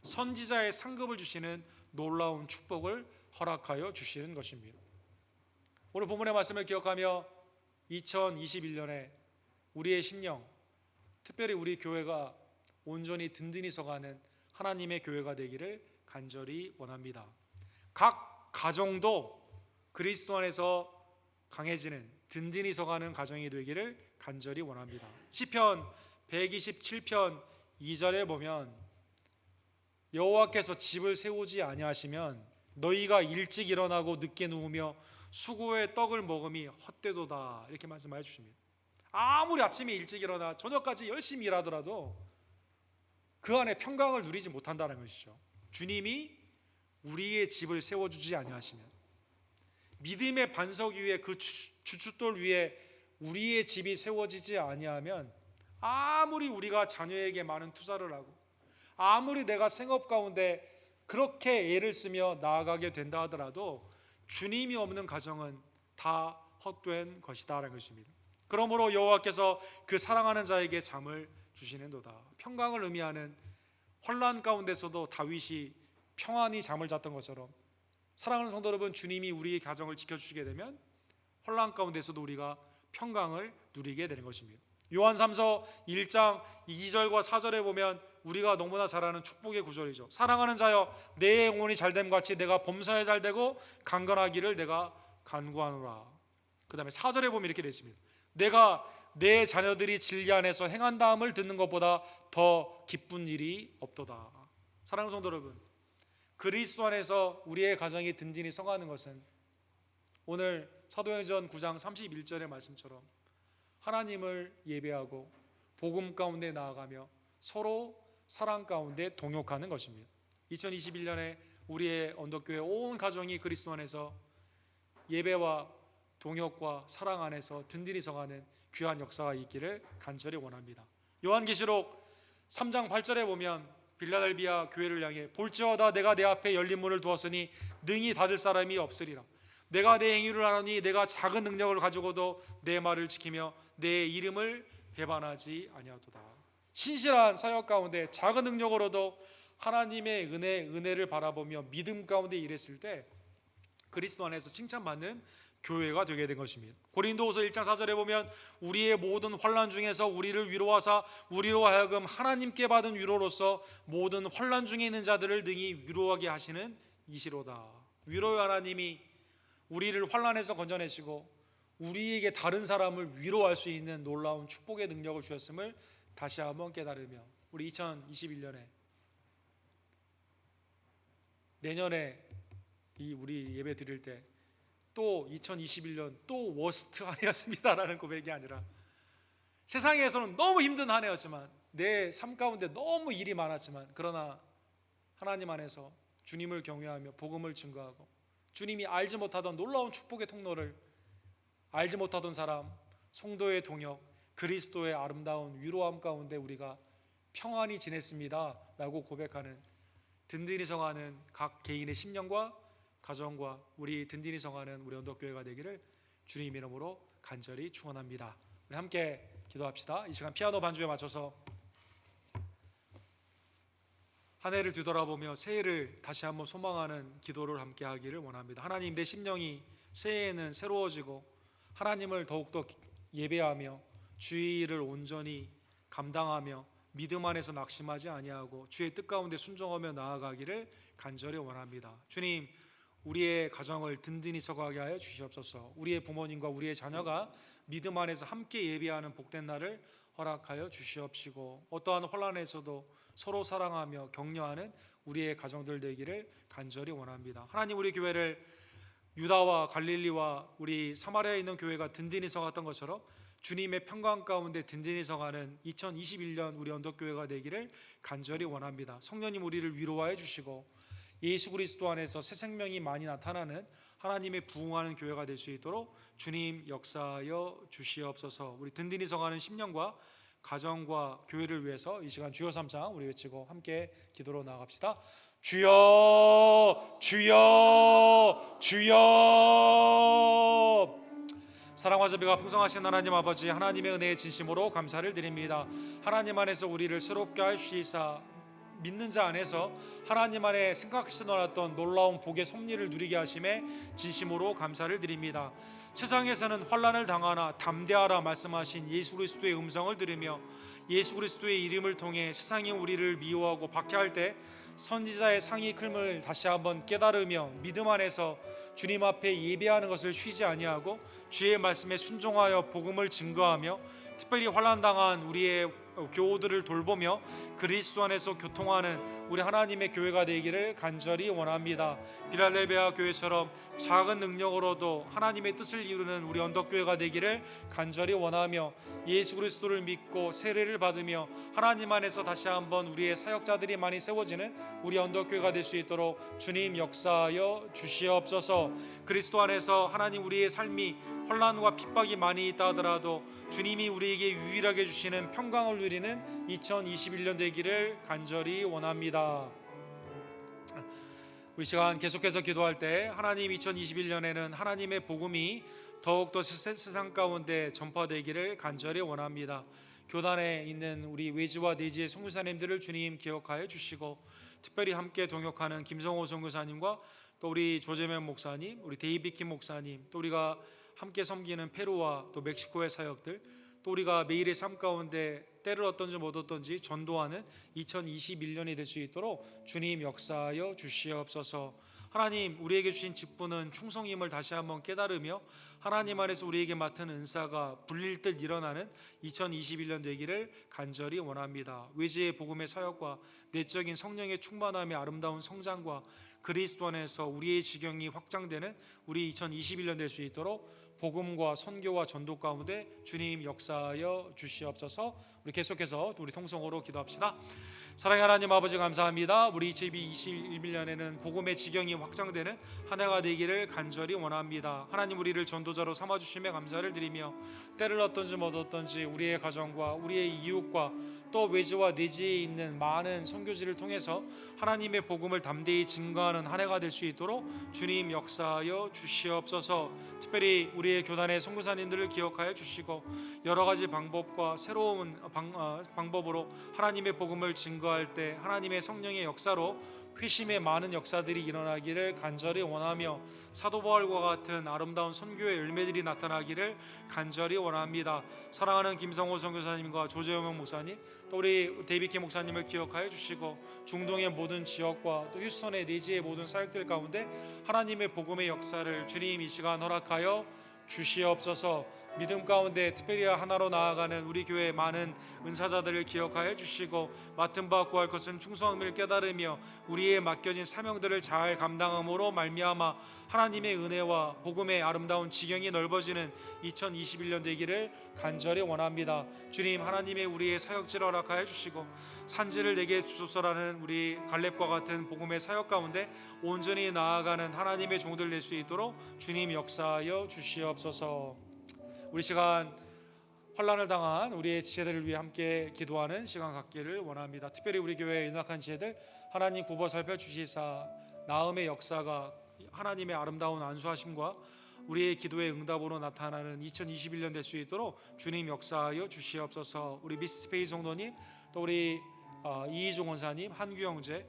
선지자의 상급을 주시는 놀라운 축복을 허락하여 주시는 것입니다. 오늘 본문의 말씀을 기억하며 2021년에 우리의 심령, 특별히 우리 교회가 온전히 든든히 서가는 하나님의 교회가 되기를 간절히 원합니다. 각 가정도 그리스도 안에서 강해지는 든든히 서가는 가정이 되기를 간절히 원합니다. 시편 127편 2절에 보면 여호와께서 집을 세우지 아니하시면 너희가 일찍 일어나고 늦게 누우며 수고의 떡을 먹음이 헛되도다, 이렇게 말씀해 주십니다. 아무리 아침에 일찍 일어나 저녁까지 열심히 일하더라도 그 안에 평강을 누리지 못한다는 것이죠. 주님이 우리의 집을 세워주지 아니하시면, 믿음의 반석 위에 그 주춧돌 위에 우리의 집이 세워지지 아니하면, 아무리 우리가 자녀에게 많은 투자를 하고 아무리 내가 생업 가운데 그렇게 애를 쓰며 나아가게 된다 하더라도 주님이 없는 가정은 다 헛된 것이다라는 것입니다. 그러므로 여호와께서 그 사랑하는 자에게 잠을 주시는도다. 평강을 의미하는 혼란 가운데서도 다윗이 평안히 잠을 잤던 것처럼, 사랑하는 성도 여러분, 주님이 우리의 가정을 지켜주시게 되면 혼란 가운데서도 우리가 평강을 누리게 되는 것입니다. 요한3서 1장 2절과 4절에 보면 우리가 너무나 잘 아는 축복의 구절이죠. 사랑하는 자여, 내 영혼이 잘됨 같이 내가 범사에 잘되고 강건하기를 내가 간구하노라. 그 다음에 4절에 보면 이렇게 되어 있습니다. 내가 내 자녀들이 진리 안에서 행한다함을 듣는 것보다 더 기쁜 일이 없도다. 사랑하는 성도 여러분, 그리스도 안에서 우리의 가정이 든든히 성하는 것은 오늘 사도행전 9장 31절의 말씀처럼 하나님을 예배하고 복음 가운데 나아가며 서로 사랑 가운데 동역하는 것입니다. 2021년에 우리의 언덕교회 온 가정이 그리스도 안에서 예배와 동역과 사랑 안에서 든든히 성하는 귀한 역사가 있기를 간절히 원합니다. 요한계시록 3장 8절에 보면 빌라델비아 교회를 향해 볼지어다 내가 내 앞에 열린 문을 두었으니 능히 닫을 사람이 없으리라. 내가 내 행위를 하노니 내가 작은 능력을 가지고도 내 말을 지키며 내 이름을 배반하지 아니하도다. 신실한 사역 가운데 작은 능력으로도 하나님의 은혜를 바라보며 믿음 가운데 일했을 때 그리스도 안에서 칭찬받는 교회가 되게 된 것입니다. 고린도후서 1장 4절에 보면 우리의 모든 환난 중에서 우리를 위로하사 우리로 하여금 하나님께 받은 위로로서 모든 환난 중에 있는 자들을 능히 위로하게 하시는 이시로다. 위로의 하나님이 우리를 환난에서 건져내시고 우리에게 다른 사람을 위로할 수 있는 놀라운 축복의 능력을 주셨음을 다시 한번 깨달으며 우리 2021년에 내년에 우리 예배 드릴 때 또 2021년 또 워스트 한 해였습니다라는 고백이 아니라 세상에서는 너무 힘든 한 해였지만 내 삶 가운데 너무 일이 많았지만 그러나 하나님 안에서 주님을 경외하며 복음을 증거하고 주님이 알지 못하던 놀라운 축복의 통로를 알지 못하던 사람, 성도의 동역, 그리스도의 아름다운 위로함 가운데 우리가 평안히 지냈습니다 라고 고백하는 든든히 성하는 각 개인의 심령과 가정과 우리 든든히 성하는 우리 언덕교회가 되기를 주님 이름으로 간절히 축원합니다. 우리 함께 기도합시다. 이 시간 피아노 반주에 맞춰서 한 해를 뒤돌아보며 새해를 다시 한번 소망하는 기도를 함께 하기를 원합니다. 하나님, 내 심령이 새해에는 새로워지고 하나님을 더욱더 예배하며 주의 일을 온전히 감당하며 믿음 안에서 낙심하지 아니하고 주의 뜻 가운데 순종하며 나아가기를 간절히 원합니다. 주님, 우리의 가정을 든든히 서가게 하여 주시옵소서. 우리의 부모님과 우리의 자녀가 믿음 안에서 함께 예배하는 복된 날을 허락하여 주시옵시고 어떠한 혼란에서도 서로 사랑하며 격려하는 우리의 가정들 되기를 간절히 원합니다. 하나님, 우리 교회를 유다와 갈릴리와 우리 사마리아에 있는 교회가 든든히 서갔던 것처럼 주님의 평강 가운데 든든히 서가는 2021년 우리 언덕교회가 되기를 간절히 원합니다. 성령님, 우리를 위로하여 주시고 예수 그리스도 안에서 새 생명이 많이 나타나는 하나님의 부흥하는 교회가 될 수 있도록 주님 역사하여 주시옵소서. 우리 든든히 서가는 심령과 가정과 교회를 위해서 이 시간 주여 삼창 우리 외치고 함께 기도로 나아갑시다. 주여, 주여, 주여. 사랑과 자비가 풍성하신 하나님 아버지, 하나님의 은혜에 진심으로 감사를 드립니다. 하나님 안에서 우리를 새롭게 하시사 믿는 자 안에서 하나님 안에 생각하지 않았던 놀라운 복의 섭리를 누리게 하심에 진심으로 감사를 드립니다. 세상에서는 환난을 당하나 담대하라 말씀하신 예수 그리스도의 음성을 들으며 예수 그리스도의 이름을 통해 세상이 우리를 미워하고 박해할 때 선지자의 상이 클을 다시 한번 깨달으며 믿음 안에서 주님 앞에 예배하는 것을 쉬지 아니하고 주의 말씀에 순종하여 복음을 증거하며 특별히 환난 당한 우리의 교우들을 돌보며 그리스도 안에서 교통하는 우리 하나님의 교회가 되기를 간절히 원합니다. 빌라델비아 교회처럼 작은 능력으로도 하나님의 뜻을 이루는 우리 언덕교회가 되기를 간절히 원하며 예수 그리스도를 믿고 세례를 받으며 하나님 안에서 다시 한번 우리의 사역자들이 많이 세워지는 우리 언덕교회가 될 수 있도록 주님 역사하여 주시옵소서. 그리스도 안에서 하나님 우리의 삶이 혼란과 핍박이 많이 있다 하더라도 주님이 우리에게 유일하게 주시는 평강을 누리는 2021년 되기를 간절히 원합니다. 우리 시간 계속해서 기도할 때 하나님 2021년에는 하나님의 복음이 더욱더 세상 가운데 전파되기를 간절히 원합니다. 교단에 있는 우리 외지와 내지의 선교사님들을 주님 기억하여 주시고 특별히 함께 동역하는 김성호 선교사님과 또 우리 조재명 목사님, 우리 데이비킴 목사님, 또 우리가 함께 섬기는 페루와 또 멕시코의 사역들, 또 우리가 매일의 삶 가운데 때를 어떤지 못 어떤지 전도하는 2021년이 될 수 있도록 주님 역사하여 주시옵소서. 하나님 우리에게 주신 직분은 충성임을 다시 한번 깨달으며 하나님 안에서 우리에게 맡은 은사가 불릴 듯 일어나는 2021년 되기를 간절히 원합니다. 외지의 복음의 사역과 내적인 성령의 충만함의 아름다운 성장과 그리스도 안에서 우리의 지경이 확장되는 우리 2021년 될 수 있도록 복음과 선교와 전도 가운데 주님 역사하여 주시옵소서. 우리 계속해서 우리 통성으로 기도합시다. 사랑의 하나님 아버지 감사합니다. 우리 2021년에는 복음의 지경이 확장되는 한 해가 되기를 간절히 원합니다. 하나님 우리를 전도자로 삼아주심에 감사를 드리며 때를 어떤지 못 어떤지 우리의 가정과 우리의 이웃과 또 외지와 내지에 있는 많은 선교지를 통해서 하나님의 복음을 담대히 증거하는 한 해가 될 수 있도록 주님 역사하여 주시옵소서. 특별히 우리의 교단의 선교사님들을 기억하여 주시고 여러 가지 방법과 새로운 방법으로 하나님의 복음을 증거할 때 하나님의 성령의 역사로 회심의 많은 역사들이 일어나기를 간절히 원하며 사도 바울과 같은 아름다운 선교의 열매들이 나타나기를 간절히 원합니다. 사랑하는 김성호 선교사님과 조재영 목사님, 또 우리 데이비킴 목사님을 기억하여 주시고 중동의 모든 지역과 또 휴스턴의 내지의 모든 사역들 가운데 하나님의 복음의 역사를 주님 이 시간 허락하여 주시옵소서. 믿음 가운데 특별히 하나로 나아가는 우리 교회의 많은 은사자들을 기억하여 주시고 맡은 바 구할 것은 충성함을 깨달으며 우리의 맡겨진 사명들을 잘 감당함으로 말미암아 하나님의 은혜와 복음의 아름다운 지경이 넓어지는 2021년 되기를 간절히 원합니다. 주님 하나님의 우리의 사역지를 허락하여 주시고 산지를 내게 주소서라는 우리 갈렙과 같은 복음의 사역 가운데 온전히 나아가는 하나님의 종들 될 수 있도록 주님 역사하여 주시옵소서. 우리 시간 환난을 당한 우리의 지체들을 위해 함께 기도하는 시간 갖기를 원합니다. 특별히 우리 교회의 연약한 지체들 하나님 굽어 살펴주시사 나음의 역사가 하나님의 아름다운 안수하심과 우리의 기도의 응답으로 나타나는 2021년 될 수 있도록 주님 역사하여 주시옵소서. 우리 미스페이 성도님, 또 우리 이희종 원사님, 한규 형제,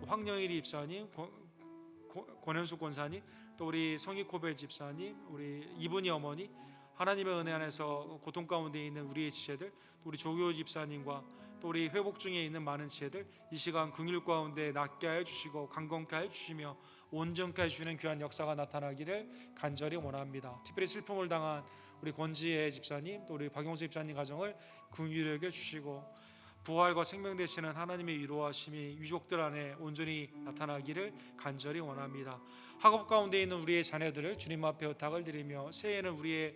황영일이 입사님, 권현숙 권사님, 또 우리 성희코벨 집사님, 우리 이분이 어머니, 하나님의 은혜 안에서 고통 가운데 있는 우리의 지체들, 또 우리 조교 집사님과 또 우리 회복 중에 있는 많은 지체들 이 시간 긍휼 가운데 낫게 하여 주시고 강건케 하여 주시며 온전케 하여 주시는 귀한 역사가 나타나기를 간절히 원합니다. 특별히 슬픔을 당한 우리 권지혜 집사님, 또 우리 박용수 집사님 가정을 긍휼히 여겨 주시고 부활과 생명 되시는 하나님의 위로하심이 유족들 안에 온전히 나타나기를 간절히 원합니다. 학업 가운데 있는 우리의 자녀들을 주님 앞에 부탁을 드리며 새해에는 우리의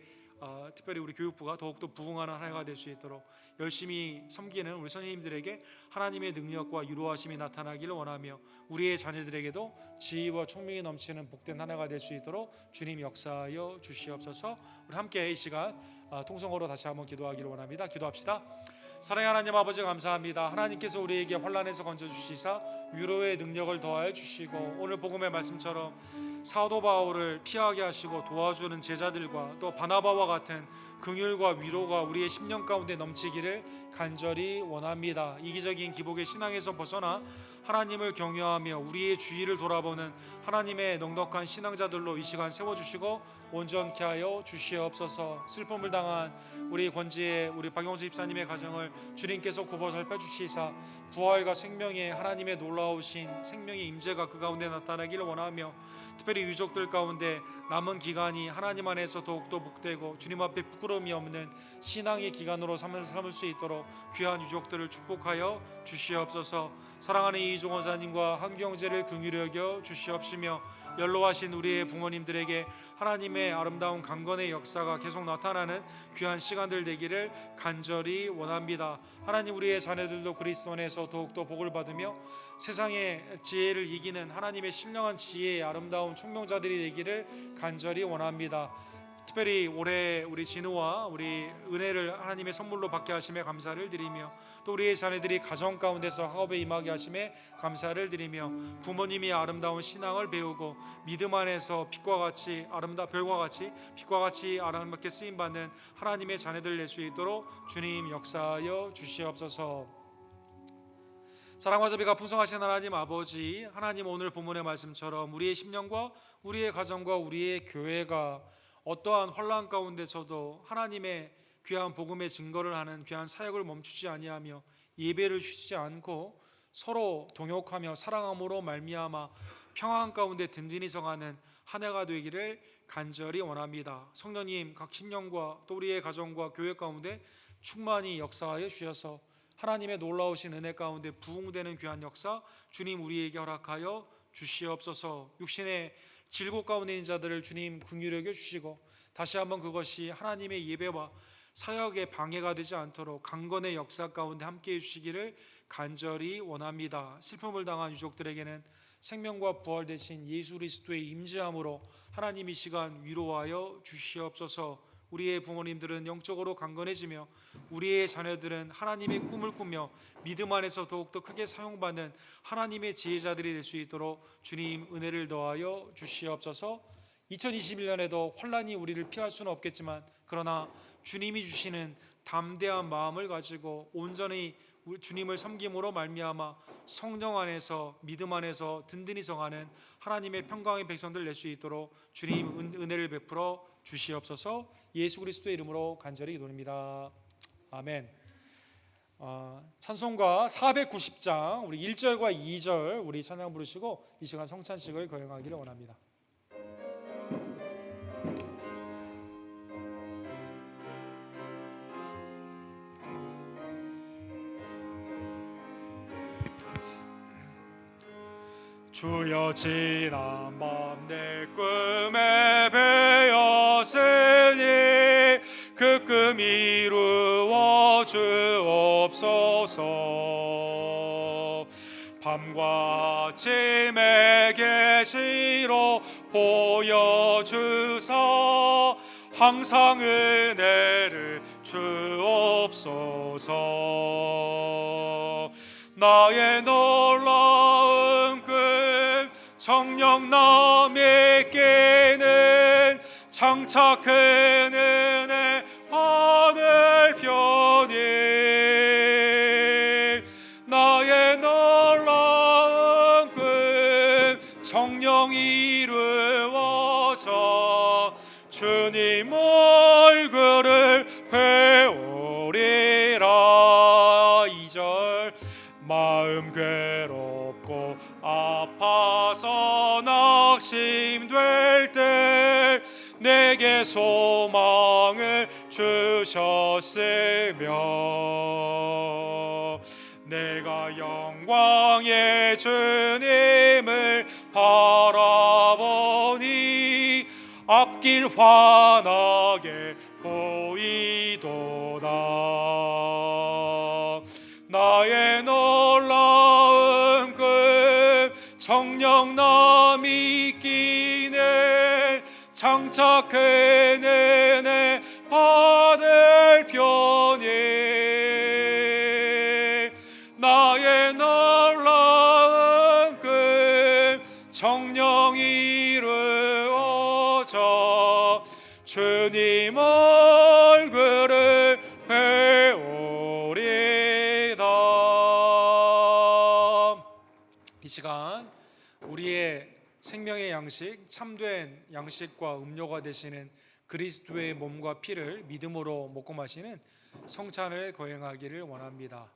특별히 우리 교육부가 더욱더 부흥하는 한 해가 될 수 있도록 열심히 섬기는 우리 선생님들에게 하나님의 능력과 위로하심이 나타나기를 원하며 우리의 자녀들에게도 지혜와 총명이 넘치는 복된 한 해가 될 수 있도록 주님 역사하여 주시옵소서. 우리 함께 이 시간 통성으로 다시 한번 기도하기를 원합니다. 기도합시다. 사랑의 하나님 아버지 감사합니다. 하나님께서 우리에게 환난에서 건져주시사 위로의 능력을 더하여 주시고 오늘 복음의 말씀처럼 사도 바울을 피하게 하시고 도와주는 제자들과 또 바나바와 같은 긍휼과 위로가 우리의 심령 가운데 넘치기를 간절히 원합니다. 이기적인 기복의 신앙에서 벗어나 하나님을 경외하며 우리의 주의를 돌아보는 하나님의 넉넉한 신앙자들로 이 시간 세워주시고 온전케 하여 주시옵소서. 슬픔을 당한 우리 권지의 우리 박영수 집사님의 가정을 주님께서 굽어 살펴주시사 부활과 생명의 하나님의 놀라우신 생명의 임재가 그 가운데 나타나기를 원하며, 특별히 유족들 가운데 남은 기간이 하나님 안에서 더욱더 복되고 주님 앞에 부끄러움이 없는 신앙의 기간으로 삼을 수 있도록 귀한 유족들을 축복하여 주시옵소서. 사랑하는 이희종 원사님과 한규 형제를 긍휼히 여겨 주시옵시며, 연로하신 우리의 부모님들에게 하나님의 아름다운 강건의 역사가 계속 나타나는 귀한 시간들 되기를 간절히 원합니다. 하나님, 우리의 자녀들도 그리스도 안에서 더욱더 복을 받으며 세상의 지혜를 이기는 하나님의 신령한 지혜의 아름다운 총명자들이 되기를 간절히 원합니다. 특별히 올해 우리 진우와 우리 은혜를 하나님의 선물로 받게 하심에 감사를 드리며, 또 우리의 자녀들이 가정 가운데서 학업에 임하게 하심에 감사를 드리며, 부모님이 아름다운 신앙을 배우고 믿음 안에서 빛과 같이 별과 같이 빛과 같이 아름답게 쓰임 받는 하나님의 자녀들 될 수 있도록 주님 역사하여 주시옵소서. 사랑과 자비가 풍성하신 하나님 아버지, 하나님 오늘 본문의 말씀처럼 우리의 심령과 우리의 가정과 우리의 교회가 어떠한 혼란 가운데서도 하나님의 귀한 복음의 증거를 하는 귀한 사역을 멈추지 아니하며 예배를 쉬지 않고 서로 동역하며 사랑함으로 말미암아 평안 가운데 든든히 서가는 한 해가 되기를 간절히 원합니다. 성령님, 각 심령과 또 우리의 가정과 교회 가운데 충만히 역사하여 주셔서 하나님의 놀라우신 은혜 가운데 부흥되는 귀한 역사 주님 우리에게 허락하여 주시옵소서. 육신의 질곡 가운데 있는 자들을 주님 긍휼히 여겨 주시고, 다시 한번 그것이 하나님의 예배와 사역의 방해가 되지 않도록 강건의 역사 가운데 함께해 주시기를 간절히 원합니다. 슬픔을 당한 유족들에게는 생명과 부활 되신 예수 그리스도의 임재함으로 하나님 이 시간 위로하여 주시옵소서. 우리의 부모님들은 영적으로 강건해지며 우리의 자녀들은 하나님의 꿈을 꾸며 믿음 안에서 더욱더 크게 사용받는 하나님의 지혜자들이 될 수 있도록 주님 은혜를 더하여 주시옵소서. 2021년에도 혼란이 우리를 피할 수는 없겠지만, 그러나 주님이 주시는 담대한 마음을 가지고 온전히 주님을 섬김으로 말미암아 성령 안에서 믿음 안에서 든든히 서가는 하나님의 평강의 백성들 낼 수 있도록 주님 은혜를 베풀어 주시옵소서. 예수 그리스도의 이름으로 간절히 기도합니다. 아멘. 찬송가 490장 우리 1절과 2절 우리 찬양 부르시고 이 시간 성찬식을 거행하기를 원합니다. 주여 지난밤 내 꿈에 배었으니 그 꿈 이루어 주옵소서. 밤과 아침의 계시로 보여주사 항상 은혜를 주옵소서. 나의 놀라운 꿈 정녕 남이 끼는 장차 큰 은혜 하늘편이, 나의 놀라운 꿈 정녕 이루어져 주님 얼굴을 배우리라. 2절 마음 괴롭고 아파서 낙심될 때 내게 소망을 주셨으며, 내가 영광의 주님을 바라보니 앞길 환하게 보이도다. 나의 놀라운 꿈 정녕 남이 끼네 장차 큰 은혜 받을 편이, 나의 놀라운 꿈 정녕 이루어져 주님 얼굴을 배우리다. 양식, 참된 양식과 음료가 되시는 그리스도의 몸과 피를 믿음으로 먹고 마시는 성찬을 거행하기를 원합니다.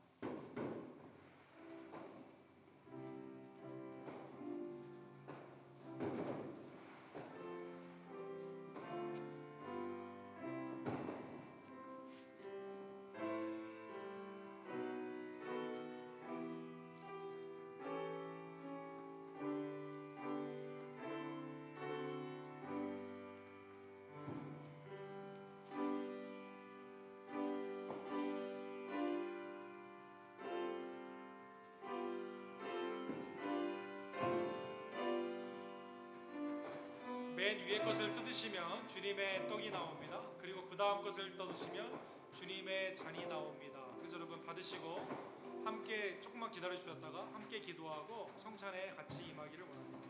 맨 위에 것을 뜯으시면 주님의 떡이 나옵니다. 그리고 그 다음 것을 뜯으시면 주님의 잔이 나옵니다. 그래서 여러분 받으시고 함께 조금만 기다려 주셨다가 함께 기도하고 성찬에 같이 임하기를 원합니다.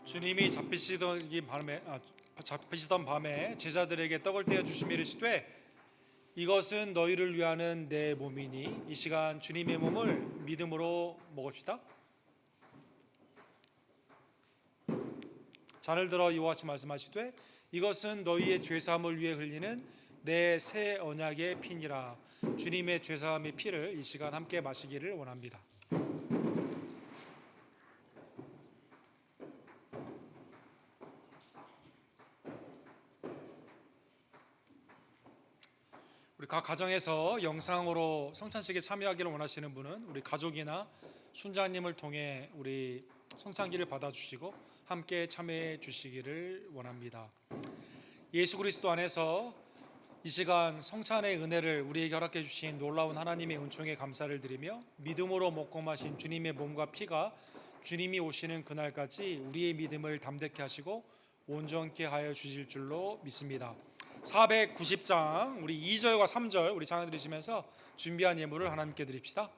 주님이 잡히시던 밤에 제자들에게 떡을 떼어 주시며 이르시되 이것은 너희를 위하는 내 몸이니 이 시간 주님의 몸을 믿음으로 먹읍시다. 잔을 들어 이와 같이 말씀하시되 이것은 너희의 죄사함을 위해 흘리는 내 새 언약의 피니라. 주님의 죄사함의 피를 이 시간 함께 마시기를 원합니다. 우리 각 가정에서 영상으로 성찬식에 참여하기를 원하시는 분은 우리 가족이나 순자님을 통해 우리 성찬기를 받아주시고 함께 참여해 주시기를 원합니다. 예수 그리스도 안에서 이 시간 성찬의 은혜를 우리에게 허락해 주신 놀라운 하나님의 은총에 감사를 드리며 믿음으로 먹고 마신 주님의 몸과 피가 주님이 오시는 그날까지 우리의 믿음을 담대케 하시고 온전케 하여 주실 줄로 믿습니다. 490장 우리 2절과 3절 우리 찬양 들으시면서 준비한 예물을 하나님께 드립시다.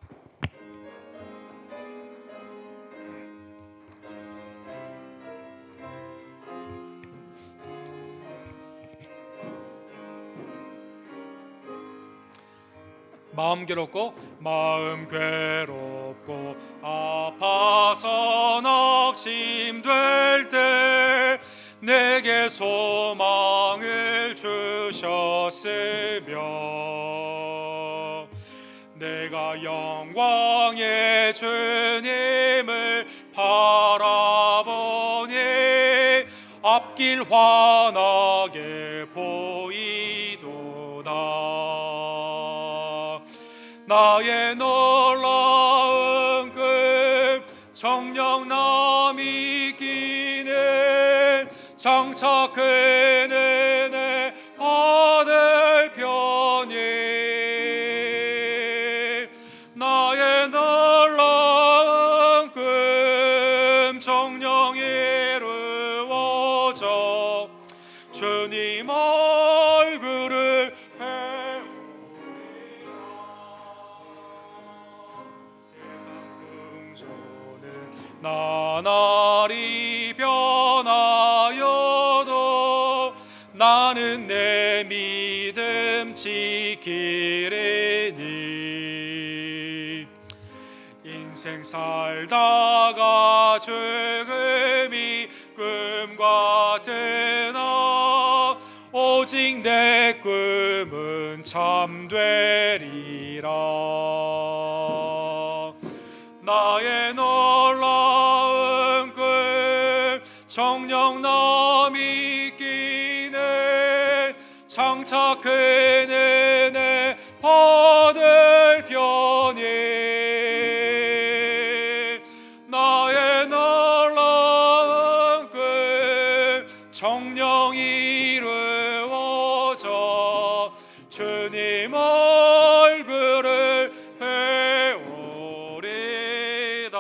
마음 괴롭고 아파서 낙심될 때 내게 소망을 주셨으며 내가 영광의 주님을 바라보니 앞길 환하게 보이도다. 나의 놀라운 그 정령남이 기네 장차 그는 내 아들 편이 나의 놀라운 그 정령이 이루어져 주님 얼굴을 나날이 변하여도 나는 내 믿음 지키리니 인생 살다가 죽음이 꿈 같으나 오직 내 꿈은 참되리라. 나의 놀라운 꿈 장차 그 은혜 받을 편이 나의 놀라운 꿈 정령 이루어져 주님 얼굴을 배우리다.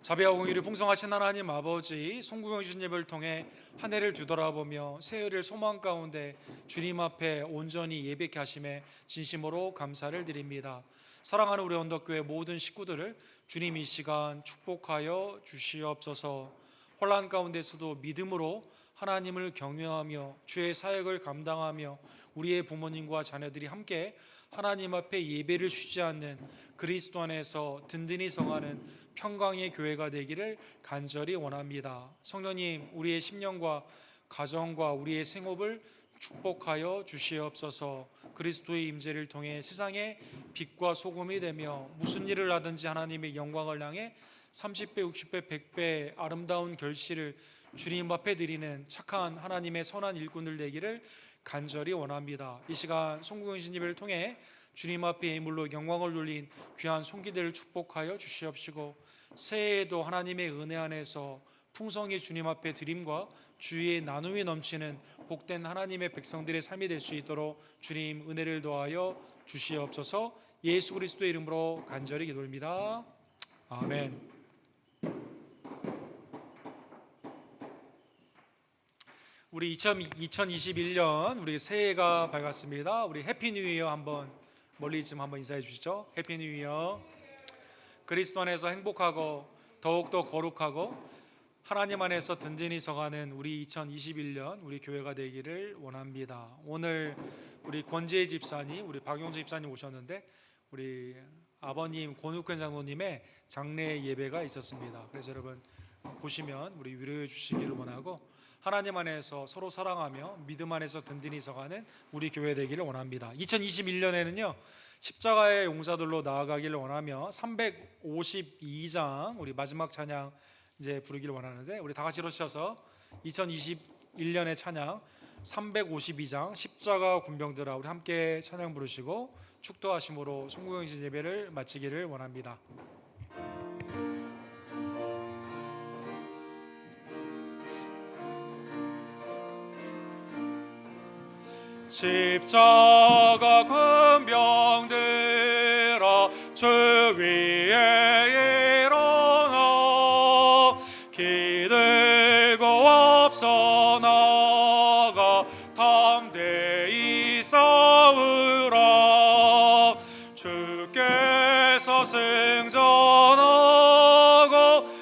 자비와 공의를 풍성하신 하나님 아버지, 송구영 주님을 통해 한 해를 뒤돌아보며 새해를 소망 가운데 주님 앞에 온전히 예배케 하심에 진심으로 감사를 드립니다. 사랑하는 우리 언덕교회 모든 식구들을 주님 이 시간 축복하여 주시옵소서. 혼란 가운데서도 믿음으로 하나님을 경외하며 주의 사역을 감당하며 우리의 부모님과 자녀들이 함께 하나님 앞에 예배를 쉬지 않는 그리스도 안에서 든든히 성하는 평강의 교회가 되기를 간절히 원합니다. 성령님, 우리의 심령과 가정과 우리의 생업을 축복하여 주시옵소서. 그리스도의 임재를 통해 세상의 빛과 소금이 되며 무슨 일을 하든지 하나님의 영광을 향해 30배, 60배, 100배 아름다운 결실을 주님 앞에 드리는 착한 하나님의 선한 일꾼들 되기를 간절히 원합니다. 이 시간 송구영 예배를 통해 주님 앞에 예물로 영광을 돌린 귀한 손기들을 축복하여 주시옵시고, 새해에도 하나님의 은혜 안에서 풍성히 주님 앞에 드림과 주의 나눔이 넘치는 복된 하나님의 백성들의 삶이 될 수 있도록 주님 은혜를 더하여 주시옵소서. 예수 그리스도의 이름으로 간절히 기도합니다. 아멘. 우리 2021년 우리 새해가 밝았습니다. 우리 해피 뉴 이어 한번 멀리 좀 한번 인사해 주시죠. 해피 뉴 이어. 그리스도 안에서 행복하고 더욱더 거룩하고 하나님 안에서 든든히 서가는 우리 2021년 우리 교회가 되기를 원합니다. 오늘 우리 권재희 집사님, 우리 박용주 집사님 오셨는데 우리 아버님 권욱현 장로님의 장례 예배가 있었습니다. 그래서 여러분 보시면 우리 위로해 주시기를 원하고 하나님 안에서 서로 사랑하며 믿음 안에서 든든히 서가는 우리 교회 되기를 원합니다. 2021년에는요 십자가의 용사들로 나아가기를 원하며 352장 우리 마지막 찬양 이제 부르기를 원하는데, 우리 다 같이 일어서셔서 2021년의 찬양 352장 십자가 군병들아 우리 함께 찬양 부르시고 축도하심으로 송구영신 예배를 마치기를 원합니다. 십자가 군병들아 주 위에 일어나 기들고 앞서 나가 담대히 싸우라. 주께서 승전하고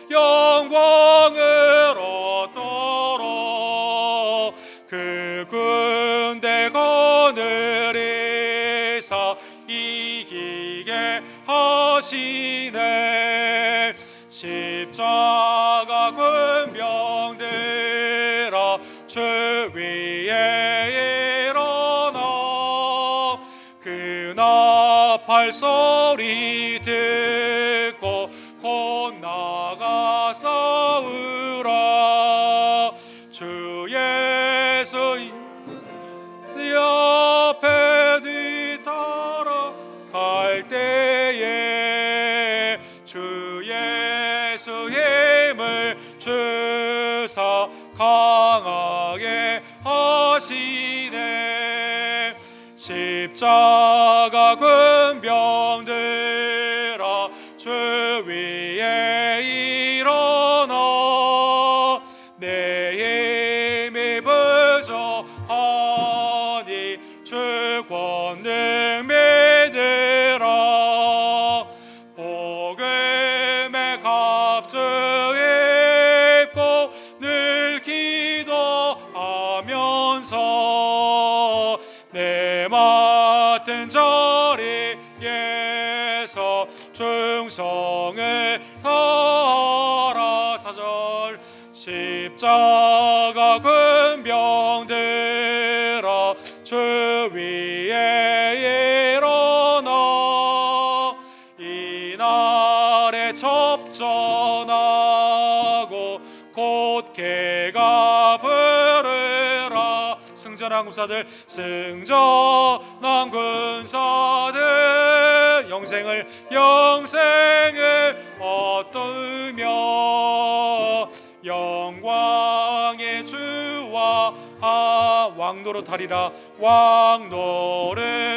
영광을 얻도록 그 군대 거느리사 이기게 하시네. 십자가 군병들아 주 위에 일어나 그 나팔 소리 듣고 곧 나가 싸우라. 주 예수 있는 앞에 뒤따라 갈 때에 주 예수 힘을 주사 강하게 하시네. 십자가 군병들아 주 위에 일어나 내 힘이 부족하니 주 권능 믿으라. 복음의 갑주 입고 늘 기도하면서 내 맡은 자리에서 충성을 다하라. 4절 십자가 군병들아 주 위에 일어나 이날에 접전하고 곧 개가 부르라. 승전한 군사들 승전한 군사들 영생을 얻으며 영광의 주와 왕노릇하리라 왕노릇하리라.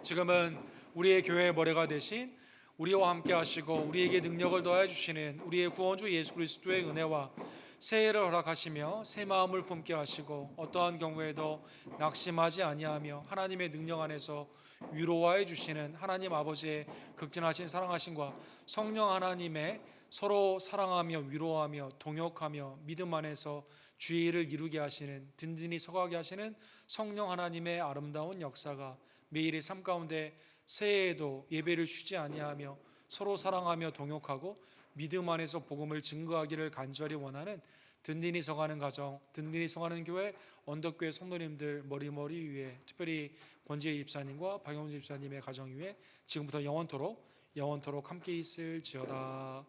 지금은 우리의 교회의 머리가 되신 우리와 함께 하시고 우리에게 능력을 더해 주시는 우리의 구원주 예수 그리스도의 은혜와 새해를 허락하시며 새 마음을 품게 하시고 어떠한 경우에도 낙심하지 아니하며 하나님의 능력 안에서 위로하여 주시는 하나님 아버지의 극진하신 사랑하심과 성령 하나님의 서로 사랑하며 위로하며 동역하며 믿음 안에서 주의 일을 이루게 하시는 든든히 서가게 하시는 성령 하나님의 아름다운 역사가 매일의 삶 가운데 새해에도 예배를 쉬지 아니하며 서로 사랑하며 동역하고 믿음 안에서 복음을 증거하기를 간절히 원하는 든든히 서가는 가정, 든든히 서가는 교회, 언덕교회 성도님들 머리머리 위에 특별히 권지혜 집사님과 박영훈 집사님의 가정 위에 지금부터 영원토록 함께 있을지어다.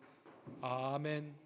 아멘.